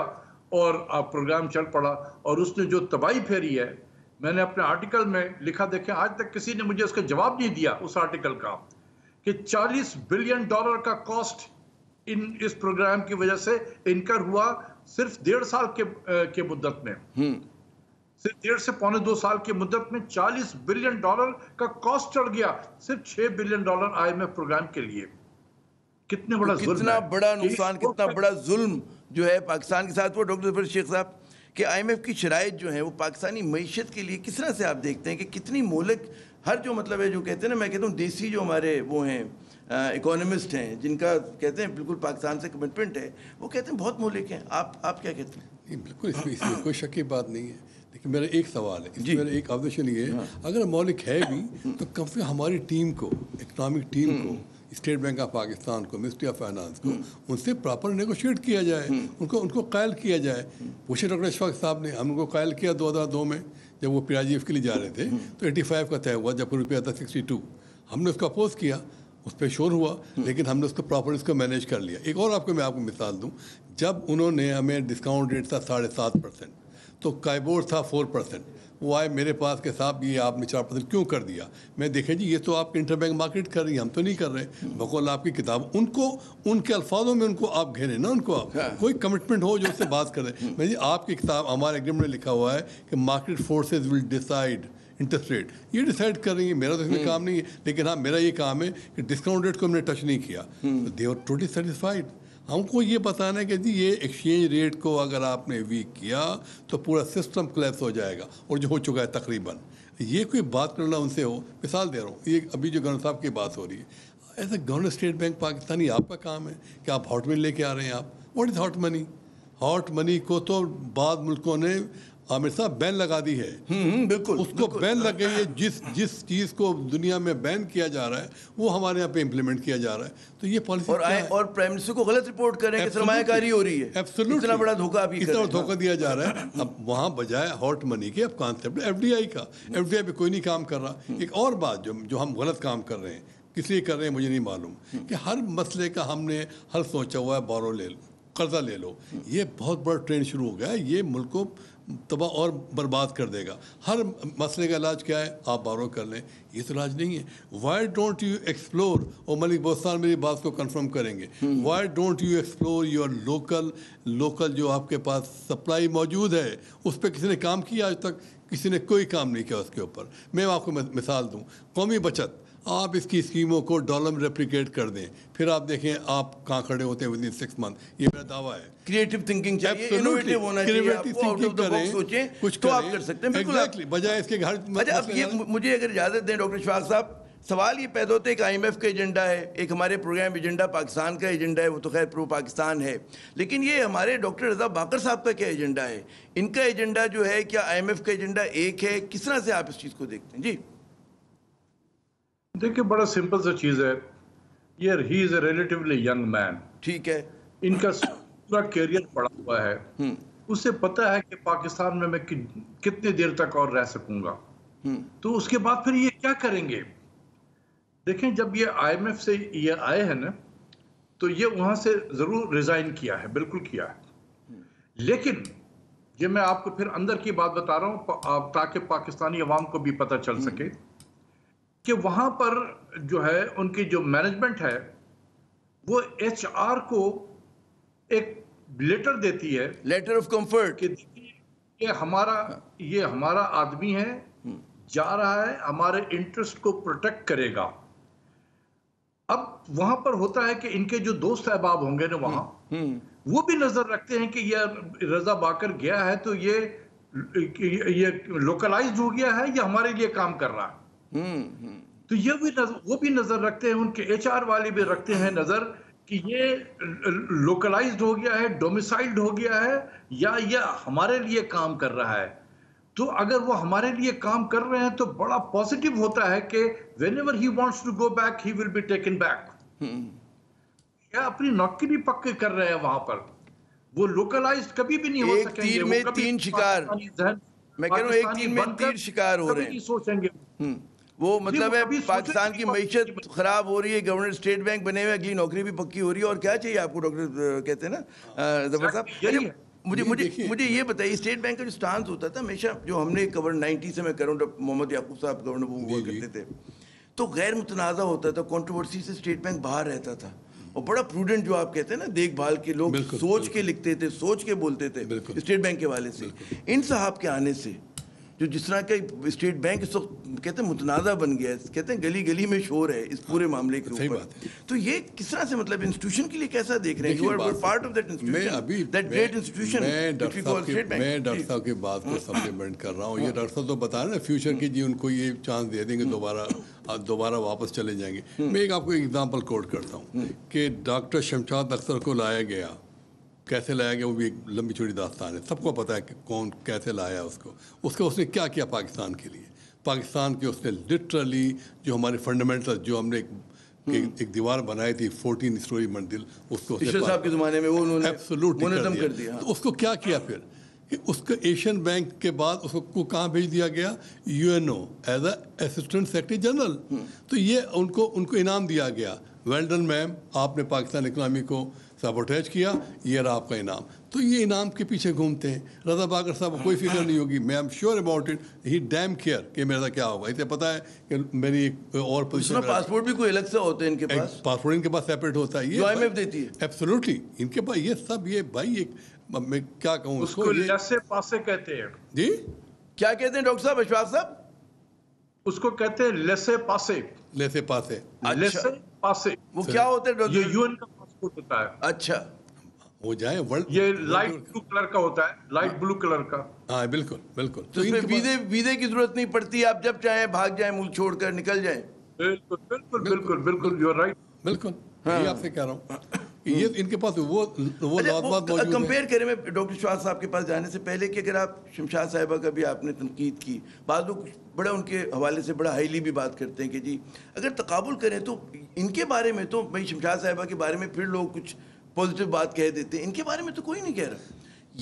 اور پروگرام چل پڑا، اور اس نے جو تباہی پھیری ہے، میں نے اپنے آرٹیکل میں لکھا، دیکھیں آج تک کسی نے مجھے اس کا جواب نہیں دیا اس آرٹیکل کا، کہ $40 بلین کا کاسٹ اس پروگرام کی وجہ سے انکر ہوا صرف 1.5 سال کے مدت میں. صرف 1.5 سے 2.25 سال کی مدت میں $40 بلین کا کاسٹ چڑھ گیا صرف $6 billion I M F programme کے لیے. کتنے بڑا ظلم، کتنا بڑا نقصان، کتنا بڑا ظلم جو ہے پاکستان کے ساتھ. وہ ڈاکٹر ظفر شیخ صاحب کہ آئی ایم ایف کی شرائط جو ہیں وہ پاکستانی معیشت کے لیے کس طرح سے آپ دیکھتے ہیں کہ کتنی مہلک ہر جو مطلب ہے جو کہتے ہیں نا، میں کہتا ہوں دیسی جو ہمارے وہ ہیں اکانومسٹ ہیں جن کا کہتے ہیں بالکل پاکستان سے کمٹمنٹ ہے، وہ کہتے ہیں بہت مہلک ہیں. آپ کیا کہتے ہیں؟ نہیں بالکل، اس میں کوئی شک کی بات نہیں ہے. لیکن میرا ایک سوال ہے، اس میں میرا ایک آبزیشن یہ ہے، اگر مولک ہے بھی تو کم سے کم ہماری ٹیم کو، اکنامک ٹیم کو، اسٹیٹ بینک آف پاکستان کو، منسٹری آف فائنانس کو، ان سے پراپر نیگوشیٹ کیا جائے، ان کو قائل کیا جائے. پوچھے ڈاکٹر اشفاق صاحب نے، ہم ان کو قائل کیا 2002 میں جب وہ پی آئی جی ایف کے لیے جا رہے تھے تو 85 کا طے ہوا، جب روپیہ تھا 62. ہم نے اس کو اپوز کیا، اس پہ شور ہوا، لیکن ہم نے اس کو پراپر اس کو مینیج کر لیا. ایک اور میں آپ کو مثال دوں، جب انہوں نے ہمیں ڈسکاؤنٹ ریٹ تھا 7.5% تو کائبور تھا 4%. وہ آئے میرے پاس کہ صاحب یہ آپ نے 4% کیوں کر دیا؟ میں دیکھیں جی یہ تو آپ انٹر بینک مارکیٹ کر رہی ہیں، ہم تو نہیں کر رہے. بقول آپ کی کتاب ان کو ان کے الفاظوں میں ان کو آپ گھیریں نا، ان کو آپ کوئی کمٹمنٹ ہو جو اس سے بات کریں. میں جی آپ کی کتاب ہمارے ایگریمنٹ میں لکھا ہوا ہے کہ market forces will decide interest rate, یہ ڈیسائڈ کر رہی ہے، میرا تو اس میں کام نہیں ہے. لیکن ہاں میرا یہ کام ہے کہ ڈسکاؤنٹ ریٹ کو ہم نے ٹچ نہیں کیا. They are totally satisfied. ہم کو یہ بتانا ہے کہ جی یہ ایکسچینج ریٹ کو اگر آپ نے ویک کیا تو پورا سسٹم کلیپس ہو جائے گا، اور جو ہو چکا ہے تقریباً. یہ کوئی بات کرنا ان سے ہو، مثال دے رہا ہوں، یہ ابھی جو گورنر صاحب کی بات ہو رہی ہے، as a governor state bank Pakistani آپ کا کام ہے کہ آپ ہاٹ منی لے کے آ رہے ہیں. آپ what is hot money? Hot money کو تو بعض ملکوں نے عامر صاحب بین لگا دی ہے. بالکل اس کو بین لگ گئی ہے. جس چیز کو دنیا میں بین کیا جا رہا ہے وہ ہمارے یہاں پہ امپلیمنٹ کیا جا رہا ہے. تو یہ پالیسی اور پرائم منسٹر کو غلط رپورٹ کریں کہ سرمایہ کاری ہو رہی ہے. اتنا بڑا دھوکہ آپ اتنا دھوکہ دیا جا رہا ہے. اب وہاں بجائے ہاٹ منی کے اب کانسیپٹ ایف ڈی آئی کا. ایف ڈی آئی پہ کوئی نہیں کام کر رہا. ایک اور بات جو ہم غلط کام کر رہے ہیں, کس لیے کر رہے ہیں مجھے نہیں معلوم, کہ ہر مسئلے کا ہم نے حل سوچا ہوا ہے, بورو لے لو, قرضہ لے لو. یہ بہت بڑا ٹرینڈ شروع ہو گیا ہے. یہ ملک کو تباہ اور برباد کر دے گا. ہر مسئلے کا علاج کیا ہے, آپ بارو کر لیں. یہ تو علاج نہیں ہے. وائی ڈونٹ یو ایکسپلور, اور ملک بوستان میری بات کو کنفرم کریں گے, why don't you explore your local جو آپ کے پاس سپلائی موجود ہے, اس پہ کسی نے کام کیا آج تک؟ کسی نے کوئی کام نہیں کیا اس کے اوپر. میں آپ کو مثال دوں, قومی بچت, آپ اس کی اسکیموں کو ڈالر میں ریپلیکیٹ کر دیں, پھر آپ دیکھیں آپ کہاں کھڑے ہوتے ہیں ود ان 6 months. یہ میرا دعویٰ ہے. کریٹو تھنکنگ چاہیے, انوویٹیو ہونا چاہیے, آپ کو آؤٹ آف دی باکس سوچیں, کچھ تو آپ کر سکتے ہیں. بالکل, بجائے اس کے گھر. اچھا, اب یہ مجھے اگر اجازت دیں ڈاکٹر اشفاق صاحب, سوال یہ پیدا ہوتا ہے, ایک آئی ایم ایف کا ایجنڈا ہے, ایک ہمارے پروگرام ایجنڈا پاکستان کا ایجنڈا ہے, وہ تو خیر پرو پاکستان ہے, لیکن یہ ہمارے ڈاکٹر رضا باقر صاحب کا کیا ایجنڈا ہے؟ ان کا ایجنڈا جو ہے, کیا آئی ایم ایف کا ایجنڈا ایک ہے؟ کس طرح سے آپ اس چیز کو دیکھتے ہیں؟ جی دیکھیں, بڑا سمپل سا چیز ہے. یہ ہی از اے ریلیٹیولی ینگ مین. ٹھیک ہے, ان کا پورا کیریئر پڑا ہوا ہے. اسے پتا ہے کہ پاکستان میں کتنے دیر تک اور رہ سکوں گا. تو اس کے بعد پھر یہ کیا کریں گے؟ دیکھیں, جب یہ آئی ایم ایف سے یہ آئے ہیں نا, تو یہ وہاں سے ضرور ریزائن کیا ہے, بالکل کیا ہے. لیکن یہ میں آپ کو پھر اندر کی بات بتا رہا ہوں تاکہ پاکستانی عوام کو بھی پتہ چل سکے کہ وہاں پر جو ہے ان کی جو مینجمنٹ ہے وہ ایچ آر کو ایک لیٹر دیتی ہے, لیٹر آف کمفرٹ, کہ یہ ہمارا آدمی ہے, جا رہا ہے, ہمارے انٹرسٹ کو پروٹیکٹ کرے گا. اب وہاں پر ہوتا ہے کہ ان کے جو دوست احباب ہوں گے نا وہاں, وہ بھی نظر رکھتے ہیں کہ یہ رضا باقر گیا ہے تو یہ لوکلائزڈ ہو گیا ہے یا ہمارے لیے کام کر رہا ہے. تو وہ بھی نظر رکھتے ہیں, ان کے ایچ آر والے بھی رکھتے ہیں نظر کہ یہ لوکلائزڈ ہو گیا ہے, ڈومیسائلڈ ہو گیا ہے, یا یہ ہمارے لیے کام کر رہا ہے. تو اگر وہ ہمارے لیے کام کر رہے ہیں تو بڑا پازیٹیو ہوتا ہے کہ whenever he wants to go back he will be taken back. یا اپنی نوکری پکے کر رہے ہیں وہاں پر. وہ لوکلائزڈ کبھی بھی نہیں ہو سکیں گے. ایک تیر میں 3 شکار, میں کہہ رہا ہوں ایک تیر میں 3 شکار ہو رہے ہیں. سوچیں گے وہ مطلب ہے پاکستان کی معیشت خراب ہو رہی ہے, گورنر اسٹیٹ بینک بنے ہوئے, اگلی نوکری بھی پکی ہو رہی ہے, اور کیا چاہیے آپ کو ڈاکٹر کہتے ہیں نا ظفر صاحب. مجھے یہ بتائیے, اسٹیٹ بینک کا جو سٹانس ہوتا تھا ہمیشہ, جو ہم نے کور 90 سے, میں کہہ رہا ہوں محمد یعقوب صاحب گورنر وہ ہوا کرتے تھے, تو غیر متنازع ہوتا تھا, کنٹروورسی سے اسٹیٹ بینک باہر رہتا تھا, اور بڑا پروڈنٹ, جو آپ کہتے ہیں نا دیکھ بھال کے, لوگ سوچ کے لکھتے تھے, سوچ کے بولتے تھے اسٹیٹ بینک کے والے سے. ان صاحب کے آنے سے جو جس طرح کا اسٹیٹ بینک اس وقت کہتے ہیں متنازع بن گیا ہے, کہتے ہیں گلی گلی میں شور ہے اس پورے معاملے کے اوپر, تو یہ کس طرح سے مطلب انسٹیٹیوشن کے لیے کیسا دیکھ رہے ہیں؟ You are part of that institution, that great institution. میں ڈاکٹر صاحب کی بات کو سپلیمنٹ کر رہا ہوں. یہ ڈاکٹر صاحب تو بتا رہے ہیں فیوچر کی, جی ان کو یہ چانس دے دیں گے دوبارہ واپس چلے جائیں گے. میں ایک آپ کو ایگزامپل کوٹ کرتا ہوں کہ ڈاکٹر شمشاد اختر کو لایا گیا, کیسے لایا گیا وہ بھی ایک لمبی چوڑی داستان ہے, سب کو پتہ ہے کہ کون کیسے لایا اس نے کیا کیا پاکستان کے لیے. پاکستان کے اس نے لٹرلی جو ہمارے فنڈامنٹل, جو ہم نے ایک دیوار بنائی تھی 14 اسٹوری منزل, اس کو صاحب کے زمانے میں وہ انہوں نے ایبسولوٹلی منظم کر دیا. تو اس کو کیا کیا پھر کہ اس کو ایشین بینک کے بعد اس کو کہاں بھیج دیا گیا, UNO as a assistant secretary general. تو یہ ان کو انعام دیا گیا, ویلڈن میم آپ نے پاکستان اکنامی کو سبوٹیج کیا, یہ رہا آپ کا انعام. تو یہ انعام کے پیچھے گھومتے ہیں. رضا باقر صاحب کو کوئی فکر نہیں ہوگی, میں ایم شیور اباؤٹ اٹ, ہی ڈیم کیئر کہ میرا کیا ہوگا. اسے پتا ہے کہ میری ایک اور پوزیشن, پاسپورٹ بھی کوئی الگ سے ہوتا ہے ان کے پاس, پاسپورٹ ان کے پاس سیپریٹ ہوتا ہے, یہ آئی ایم ایف دیتی ہے. ایبسولوٹلی ان کے پاس یہ سب, یہ بھائی ایک میں کیا کہوں اس کو لیسے پاسے کہتے ہیں. جی کیا کہتے ہیں ڈاکٹر صاحب, اشفاق صاحب؟ اس کو کہتے ہیں لیسے پاسے. لیسے پاسے, لیسے پاسے وہ کیا ہوتا ہے؟ یہ یون کا پاسپورٹ ہوتا ہے. اچھا, ہو جائے ورلڈ, یہ لائٹ بلو کلر کا ہوتا ہے, لائٹ بلو کلر کا. ہاں بالکل بالکل. تو اس میں ویزے کی ضرورت نہیں پڑتی, آپ جب چاہیں بھاگ جائیں, ملک چھوڑ کر نکل جائیں. بالکل بالکل بالکل بالکل, یو آر رائٹ. بالکل یہی آپ سے کہہ رہا ہوں کہ یہ ان کے پاس وہ لازمات موجود ہیں. کمپیئر کریں میں ڈاکٹر شواز صاحب کے پاس جانے سے پہلے کہ اگر آپ شمشاد صاحبہ کا بھی آپ نے تنقید کی, بعض لوگ بڑا ان کے حوالے سے بڑا ہائیلی بھی بات کرتے ہیں کہ جی اگر تقابل کریں تو ان کے بارے میں تو بھائی شمشاد صاحبہ کے بارے میں پھر لوگ کچھ پازیٹیو بات کہہ دیتے ہیں, ان کے بارے میں تو کوئی نہیں کہہ رہا.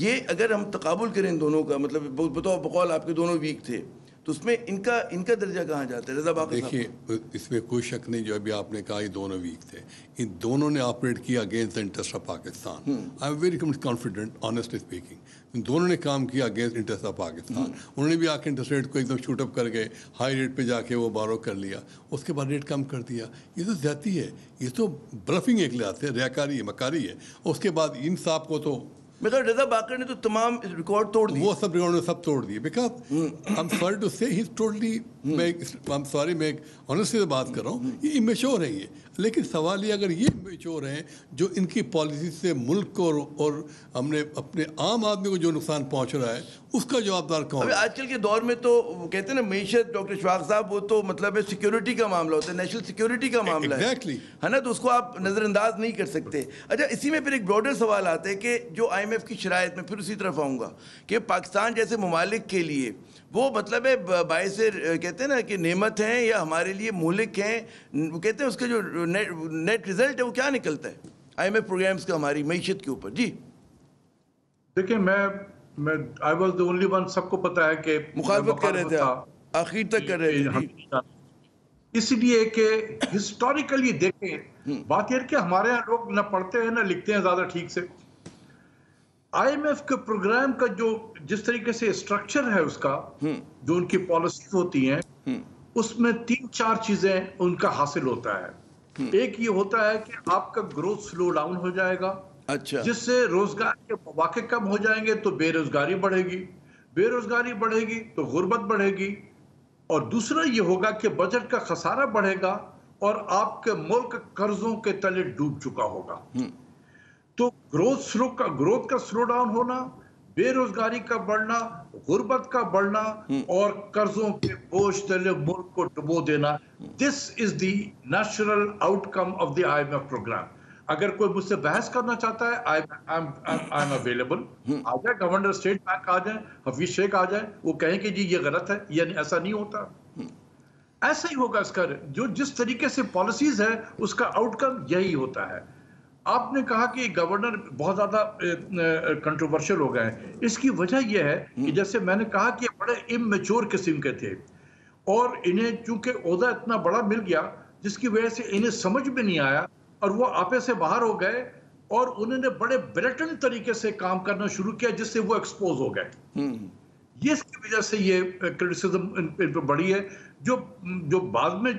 یہ اگر ہم تقابل کریں ان دونوں کا, مطلب بقول آپ کے دونوں ویک تھے, تو اس میں ان کا درجہ کہاں جاتا ہے؟ رضا باقر صاحب. دیکھیے اس میں کوئی شک نہیں, جو ابھی آپ نے کہا یہ دونوں ویک تھے, ان دونوں نے آپریٹ کیا against the interest of Pakistan. I am very confident honestly speaking, ان دونوں نے کام کیا اگینسٹ انٹرسٹ آف پاکستان. انہوں نے بھی آ کے انٹرسٹ ریٹ کو ایک دم شوٹ اپ کر گئے, ہائی ریٹ پہ جا کے وہ بارو کر لیا, اس کے بعد ریٹ کم کر دیا. یہ تو زیادتی ہے, یہ تو بلفنگ ایک لحاظ سے ریاکاری ہے, مکاری ہے. اس کے بعد ان صاحب کو تو رضا باقر نے تو تمام ریکارڈ توڑ دیے, وہ سب ریکارڈ سب توڑ دیے. Because I am sorry to سے ہی ٹوٹلی, میں آنیسٹلی سے بات کر رہا ہوں, یہ امیچور ہیں یہ. لیکن سوال یہ اگر یہ امیچور ہیں جو ان کی پالیسی سے ملک کو اور ہم نے اپنے عام آدمی کو جو نقصان پہنچ رہا ہے اس کا جوابدار کون ہے؟ آج کل کے دور میں تو کہتے ہیں نا معیشت, ڈاکٹر شواق صاحب, وہ تو مطلب ہے سیکیورٹی کا معاملہ ہوتا ہے, نیشنل سیکیورٹی کا معاملہ ہے نا, تو اس کو آپ نظر انداز نہیں کر سکتے. اچھا اسی میں پھر ایک براڈر سوال آتا ہے کہ جو آئی ایم ایف کی شرائط میں, پھر اسی طرف آؤں گا, کہ پاکستان جیسے ممالک کے لیے وہ مطلب ہے باعث کہتے ہیں نا کہ نعمت ہیں یا ہمارے لیے مہلک ہیں, وہ کہتے ہیں اس کا جو نیٹ ریزلٹ ہے وہ کیا نکلتا ہے آئی ایم ایف پروگرامز کا ہماری معیشت کے اوپر؟ جی دیکھیں, میں I was the only one, سب کو پتا ہے کہ مخالفت کر رہے تھے آپ, آخر تک کر رہے تھے, اس لیے کہ ہسٹوریکلی دیکھیں, بات یہ کہ ہمارے یہاں لوگ نہ پڑھتے ہیں نہ لکھتے ہیں زیادہ ٹھیک سے. آئی ایم ایف کے پروگرام کا جو جس طریقے سے اسٹرکچر ہے اس کا, جو ان کی پالیسیز ہوتی ہیں, اس میں 3-4 چیزیں ان کا حاصل ہوتا ہے. ایک یہ ہوتا ہے کہ آپ کا گروتھ سلو ڈاؤن ہو جائے گا, اچھا, جس سے روزگار کے مواقع کم ہو جائیں گے, تو بے روزگاری بڑھے گی, بے روزگاری بڑھے گی تو غربت بڑھے گی, اور دوسرا یہ ہوگا کہ بجٹ کا خسارہ بڑھے گا اور آپ کے ملک قرضوں کے تلے ڈوب چکا ہوگا. تو گروتھ کا سلو ڈاؤن ہونا, بے روزگاری کا بڑھنا, غربت کا بڑھنا اور قرضوں کے بوجھ تلے ملک کو ڈبو دینا, this is the natural outcome of the I M F programme. اگر کوئی مجھ سے بحث کرنا چاہتا ہے, آئی ایم اویلیبل, آ جائے, گورنر اسٹیٹ بینک آ جائیں, حفیظ شیخ آ جائیں, وہ کہیں کہ جی یہ غلط ہے, یعنی ایسا نہیں ہوتا. ایسا ہی ہوگا اس کا, جو جس طریقے سے پالیسیز ہے اس کا آؤٹ کم یہی ہوتا ہے. آپ نے کہا کہ گورنر بہت زیادہ کنٹروورشل ہو گئے ہیں, اس کی وجہ یہ ہے کہ جیسے میں نے کہا کہ بڑے امیچور قسم کے تھے, اور انہیں چونکہ عہدہ اتنا بڑا مل گیا جس کی وجہ سے انہیں سمجھ میں نہیں آیا, اور وہ آپے سے باہر ہو گئے, اور انہوں نے بڑے بلیٹنٹ طریقے سے کام کرنا شروع کیا, جس سے وہ ایکسپوز ہو گئے. یہ اس کی وجہ سے یہ کرٹیسزم ان پہ بڑی ہے. جو بعد میں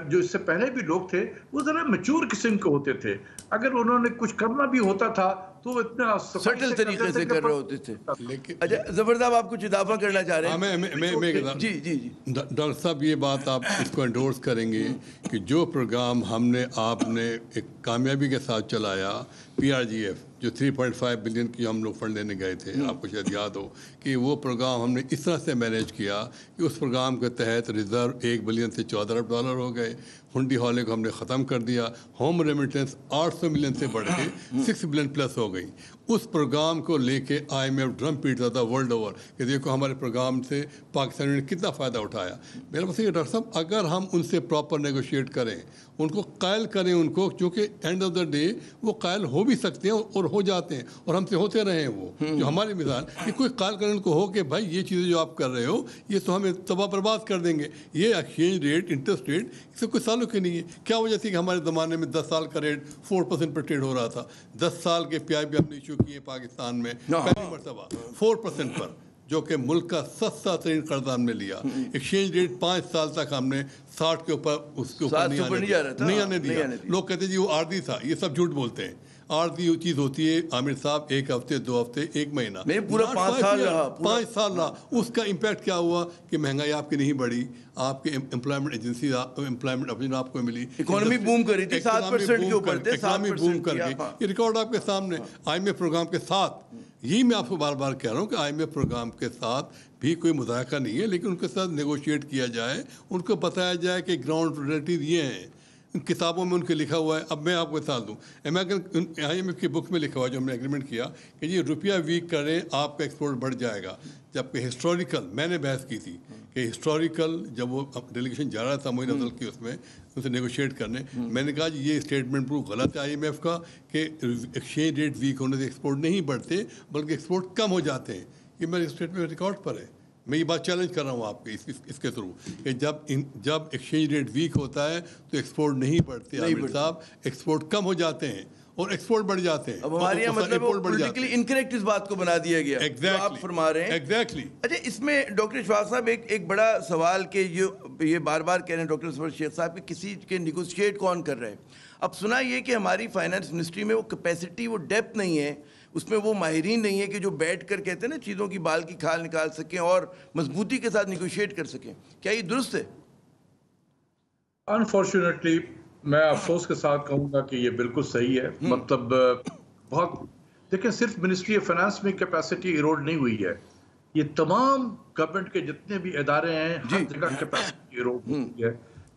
جو اس سے پہلے بھی لوگ تھے وہ ذرا میچور قسم کے ہوتے تھے, اگر انہوں نے کچھ کرنا بھی ہوتا تھا تو وہ اتنا سٹل طریقے سے کر رہے ہوتے تھے. اچھا ظفر صاحب, آپ کچھ اضافہ کرنا چاہ رہے ہیں؟ جی جی جی ڈاکٹر صاحب, یہ بات آپ اس کو انڈورس کریں گے کہ جو پروگرام آپ نے ایک کامیابی کے ساتھ چلایا, PRGF, جو 3.5 بلین کی ہم لوگ فنڈ لینے گئے تھے, آپ کو شاید یاد ہو کہ وہ پروگرام ہم نے اس طرح سے مینیج کیا کہ اس پروگرام کے تحت ریزرو 1 بلین سے 14 ارب ڈالر ہو گئے, ہنڈی ہالے کو ہم نے ختم کر دیا, ہوم ریمیٹنس 800 ملین سے بڑھ کے 6 بلین پلس ہو گئی. اس پروگرام کو لے کے آئی ایم ایف ڈرم پیٹتا تھا ورلڈ اوور کہ دیکھو ہمارے پروگرام سے پاکستانی نے کتنا فائدہ اٹھایا. میرا مطلب یہ ڈاکٹر صاحب, اگر ہم ان سے پراپر نیگوشیٹ کریں, ان کو قائل کریں, ان کو, چونکہ اینڈ آف دا ڈے وہ قائل ہو بھی سکتے ہیں اور ہو جاتے ہیں, اور ہم سے ہوتے رہے ہیں. وہ جو ہماری مثال کہ کوئی قائل کرنے کو ہو کہ بھائی یہ چیزیں جو آپ کر رہے ہو یہ تو ہمیں تباہ برباد کر دیں گے, یہ ایکسچینج ریٹ, انٹرسٹ ریٹ, اس سے کوئی تعلق ہی نہیں ہے. کیا وجہ تھی کہ ہمارے زمانے میں 10 سال کا ریٹ 4% پر ٹریڈ ہو رہا تھا. 10 سال کے PIB ہم نے ایشو کیے پاکستان میں پہلی مرتبہ 4% پر, جو کہ ملک کا سستا ترین قرض ہم نے لیا. ایکسچینج ریٹ 5 سال تک ہم نے 60 کے اوپر اس کے اوپر نہیں آنے دیا. لوگ کہتے ہیں جی وہ عارضی تھا, یہ سب جھوٹ بولتے ہیں. عارضی چیز ہوتی ہے عامر صاحب, 1 ہفتے 2 ہفتے 1 مہینہ, پورا 5 سال رہا. اس کا امپیکٹ کیا ہوا کہ مہنگائی آپ کی نہیں بڑھی, آپ کے امپلائمنٹ ایجنسی امپلائمنٹ اپنے آپ کو ملی, اکانومی بوم کری تھی, 7% کے اوپر تھے, اکانومی بوم کر گئی. یہ ریکارڈ آپ کے سامنے. آئی ایم ایف پروگرام کے ساتھ, یہی میں آپ کو بار بار کہہ رہا ہوں کہ آئی ایم ایف پروگرام کے ساتھ بھی کوئی مذاکرہ نہیں ہے, لیکن ان کے ساتھ نیگوشیٹ کیا جائے, ان کو بتایا جائے کہ گراؤنڈ ریئلٹیز یہ ہیں. کتابوں میں ان کے لکھا ہوا ہے. اب میں آپ کو مثال دوں, IMF کی بک میں لکھا ہوا ہے جو ہم نے ایگریمنٹ کیا کہ یہ روپیہ ویک کریں آپ کا ایکسپورٹ بڑھ جائے گا. جبکہ ہسٹوریکل میں نے بحث کی تھی کہ ہسٹوریکل جب وہ ڈیلیگیشن جا رہا تھا معین افضل کی اس میں ان سے نیگوشیٹ کرنے, میں نے کہا یہ اسٹیٹمنٹ بالکل غلط ہے IMF کا کہ ایکسچینج ریٹ ویک ہونے سے ایکسپورٹ نہیں بڑھتے بلکہ ایکسپورٹ کم ہو جاتے ہیں. یہ میرے اسٹیٹمنٹ ریکارڈ پر ہے. میں یہ بات چیلنج کر رہا ہوں آپ کے اس کے تھرو کہ جب ایکسچینج ریٹ ویک ہوتا ہے تو ایکسپورٹ نہیں بڑھتے عامر صاحب, ایکسپورٹ کم ہو جاتے ہیں اور ایکسپورٹ بڑھ جاتے ہیں. اب ہمارے یہاں مطلب پولیٹیکلی انکریکٹ اس بات کو بنا دیا گیا جو آپ فرما رہے ہیں. ایگزیکٹلی. اچھا, اس میں ڈاکٹر اشفاق صاحب ایک بڑا سوال کہ یہ بار بار کہہ رہے ہیں ڈاکٹر ظفر شیخ صاحب کہ کسی کے نیگوشیٹ کون کر رہے ہیں. اب سنا یہ کہ ہماری فائنانس منسٹری میں وہ کیپیسٹی, وہ ڈیپتھ نہیں ہے, اس میں وہ ماہرین نہیں ہے کہ جو بیٹھ کر کہتے ہیں نا چیزوں کی بال کی کھال نکال سکیں اور مضبوطی کے ساتھ نیگوشیٹ کر سکیں. کیا یہ درست ہے؟ انفارچونیٹلی میں افسوس کے ساتھ کہوں گا کہ یہ بالکل صحیح ہے. مطلب بہت دیکھیں, صرف منسٹری آف فائنانس میں کیپیسٹی ایروڈ نہیں ہوئی ہے, یہ تمام گورنمنٹ کے جتنے بھی ادارے ہیں ہر جگہ کیپیسٹی ایروڈ ہوئی ہے.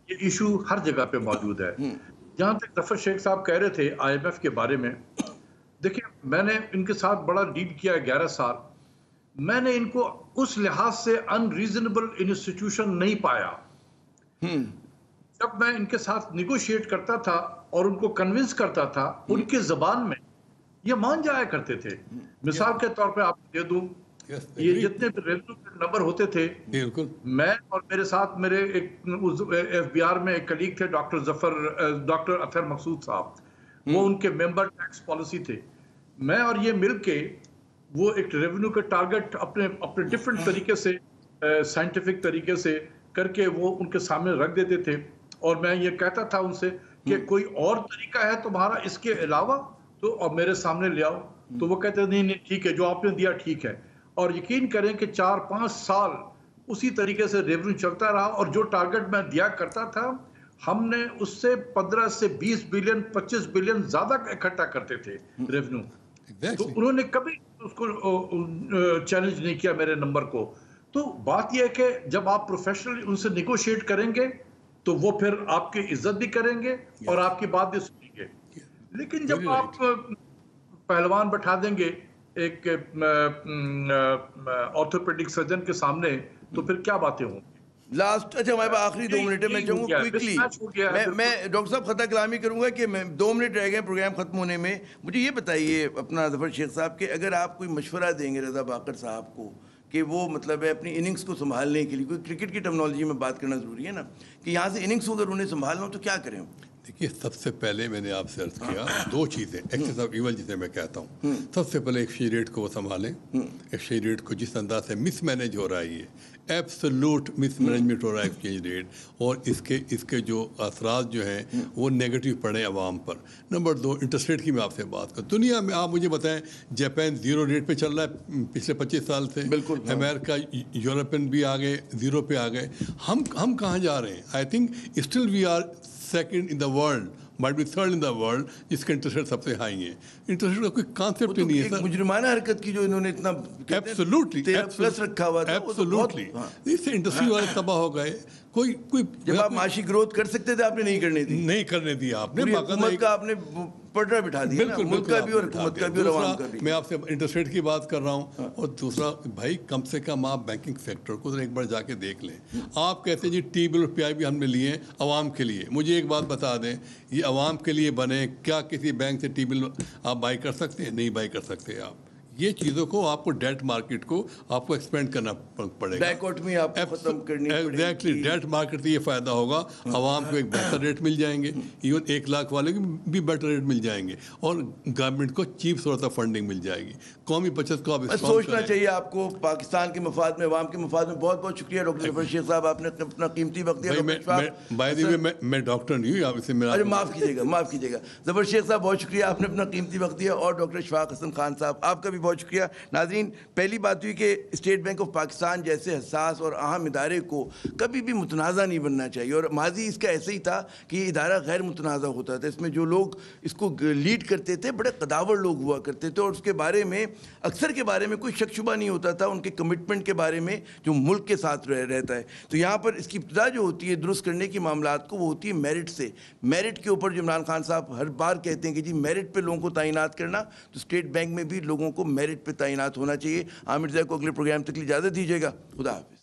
یہ ایشو ہر جگہ پہ موجود ہے. جہاں تک ظفر شیخ صاحب کہہ رہے تھے IMF کے بارے میں, دیکھیں میں نے ان کے ساتھ بڑا ڈیل کیا ہے 11 سال. میں نے ان کو اس لحاظ سے ان ریزنیبل انسٹیٹیوشن نہیں پایا. جب میں ان کے ساتھ نیگوشیٹ کرتا تھا اور ان کو کنونس کرتا تھا ان کے زبان میں, یہ مان جایا کرتے تھے. مثال کے طور پہ آپ دے دوں, یہ جتنے بھی ریونیو کے نمبر ہوتے تھے, میں اور میرے ساتھ میرے ایک FBR میں ایک کلیگ تھے ڈاکٹر اطہر مقصود صاحب, وہ ان کے ممبر ٹیکس پالیسی تھے. میں اور یہ مل کے وہ ایک ریونیو کے ٹارگٹ اپنے ڈفرینٹ طریقے سے سائنٹیفک طریقے سے کر کے وہ ان کے سامنے رکھ دیتے تھے. اور میں یہ کہتا تھا ان سے کہ کوئی اور طریقہ ہے تمہارا اس کے علاوہ تو اور میرے سامنے لے آؤ. تو وہ کہتے نہیں نہیں ٹھیک ہے, جو آپ نے دیا ٹھیک ہے. اور یقین کریں کہ 4-5 سال اسی طریقے سے ریونیو چلتا رہا, اور جو ٹارگٹ میں دیا کرتا تھا ہم نے اس سے 15 سے 20 بلین 25 بلین زیادہ اکٹھا کرتے تھے ریونیو. تو انہوں نے کبھی اس کو چیلنج نہیں کیا میرے نمبر کو. تو بات یہ ہے کہ جب آپ پروفیشنلی ان سے نیگوشیٹ کریں گے تو وہ پھر آپ کی عزت بھی کریں گے اور آپ کی بات بھی سنیں گے. لیکن جب آپ پہلوان بٹھا دیں گے ایک آرتھوپیڈک سرجن کے سامنے تو پھر کیا باتیں ہوں گی. لاسٹ, اچھا ہمارے پاس آخری 2 منٹ ہے, میں چاہوں گا کوئکلی میں ڈاکٹر صاحب خطا کلامی کروں گا کہ 2 منٹ رہ گئے پروگرام ختم ہونے میں. مجھے یہ بتائیے اپنا ظفر شیخ صاحب کہ اگر آپ کوئی مشورہ دیں گے رضا باقر صاحب کو کہ وہ مطلب ہے اپنی اننگز کو سنبھالنے کے لیے, کوئی کرکٹ کی ٹرمنالوجی میں بات کرنا ضروری ہے نا کہ یہاں سے اننگز کو اگر انہیں سنبھالنا ہو تو کیا کریں؟ دیکھیے, سب سے پہلے میں نے آپ سے عرض کیا 2 چیزیں, ایکسس آف ایول جسے میں کہتا ہوں. سب سے پہلے ایکسچینج ریٹ کو وہ سنبھالیں. ایکسچینج ریٹ کو جس انداز سے مس مینیج ہو رہا ہے, یہ ایبسولوٹ مس مینجمنٹ ہو رہا ہے ایکسچینج ریٹ, اور اس کے جو اثرات جو ہیں وہ نیگیٹو پڑے عوام پر. نمبر 2, انٹرسٹ ریٹ کی میں آپ سے بات کروں. دنیا میں آپ مجھے بتائیں, جاپان 0 ریٹ پہ چل رہا ہے پچھلے 25 سال سے. بالکل. امریکہ, یورپین بھی آ گئے 0 پہ آ گئے. ہم کہاں جا رہے ہیں؟ I think still we are second in the world, might be third in the world, جس کے انٹرسٹ ریٹ سب سے ہائی ہیں. انٹرسٹ ریٹ کا کوئی کانسیپٹ ہی نہیں ہے سر. مجرمانہ حرکت کی جو انہوں نے اتنا ایبسولوٹلی پلس رکھا ہوا تھا, ایبسولوٹلی. اس سے انڈسٹری والے تباہ ہو گئے. کوئی جب آپ معاشی گروتھ کر سکتے تھے آپ نے نہیں کرنے دی آپ نے حکومت کا آپ نے پٹرا بٹھا دیا, ملک کا بھی اور حکومت کا بھی اور عوام کا بھی. میں آپ سے انٹرسٹ ریٹ کی بات کر رہا ہوں. اور دوسرا بھائی, کم سے کم آپ بینکنگ سیکٹر کو ایک بار جا کے دیکھ لیں. آپ کہتے ہیں جی ٹی بل اور PI بھی ہم نے لیے ہیں عوام کے لیے. مجھے ایک بات بتا دیں, یہ عوام کے لیے بنے, کیا کسی بینک سے ٹی بل آپ بائی کر سکتے ہیں؟ نہیں بائی کر سکتے آپ. یہ چیزوں کو آپ کو ڈیٹ مارکیٹ کو آپ کو ایکسپینڈ کرنا پڑے گا. بیکوٹمی آپ کو ختم کرنی پڑے گی. ایگزیکٹلی, ڈیٹ مارکیٹ سے یہ فائدہ ہوگا, عوام کو ایک بہتر ریٹ مل جائیں گے, ایون 1 لاکھ والے کو بھی بیٹر ریٹ مل جائیں گے, اور گورنمنٹ کو چیپ سورس آف فنڈنگ مل جائے گی. قومی بچت کو آپ سوچنا چاہیے آپ کو پاکستان کے مفاد میں, عوام کے مفاد میں. بہت بہت شکریہ ڈاکٹر ظفر شیخ صاحب, آپ نے اپنا قیمتی وقت دیا. بائی دی وے میں ڈاکٹر نہیں ہوں, اسے میرا معاف کیجیے گا. ظفر شیخ صاحب بہت شکریہ, آپ نے اپنا قیمتی وقت دیا. اور ڈاکٹر اشفاق حسن خان صاحب, آپ کا بھی بہت شکریہ. ناظرین, پہلی بات ہوئی کہ اسٹیٹ بینک آف پاکستان جیسے حساس اور اہم ادارے کو کبھی بھی متنازع نہیں بننا چاہیے, اور ماضی اس کا ایسے ہی تھا کہ یہ ادارہ غیر متنازع ہوتا تھا. اس میں جو لوگ اس کو لیڈ کرتے تھے بڑے قداور لوگ ہوا کرتے تھے, اور اس کے بارے میں اکثر کے بارے میں کوئی شک شبہ نہیں ہوتا تھا ان کے کمٹمنٹ کے بارے میں جو ملک کے ساتھ رہتا ہے. تو یہاں پر اس کی ابتدا جو ہوتی ہے درست کرنے کی معاملات کو, وہ ہوتی ہے میرٹ سے. میرٹ کے اوپر جو عمران خان صاحب ہر بار کہتے ہیں کہ جی میرٹ پہ لوگوں کو تعینات کرنا, تو اسٹیٹ بینک میں بھی لوگوں کو میرٹ پہ تعینات ہونا چاہیے. عامر زیہ کو اگلے پروگرام تک اجازت دیجیے گا. خدا حافظ.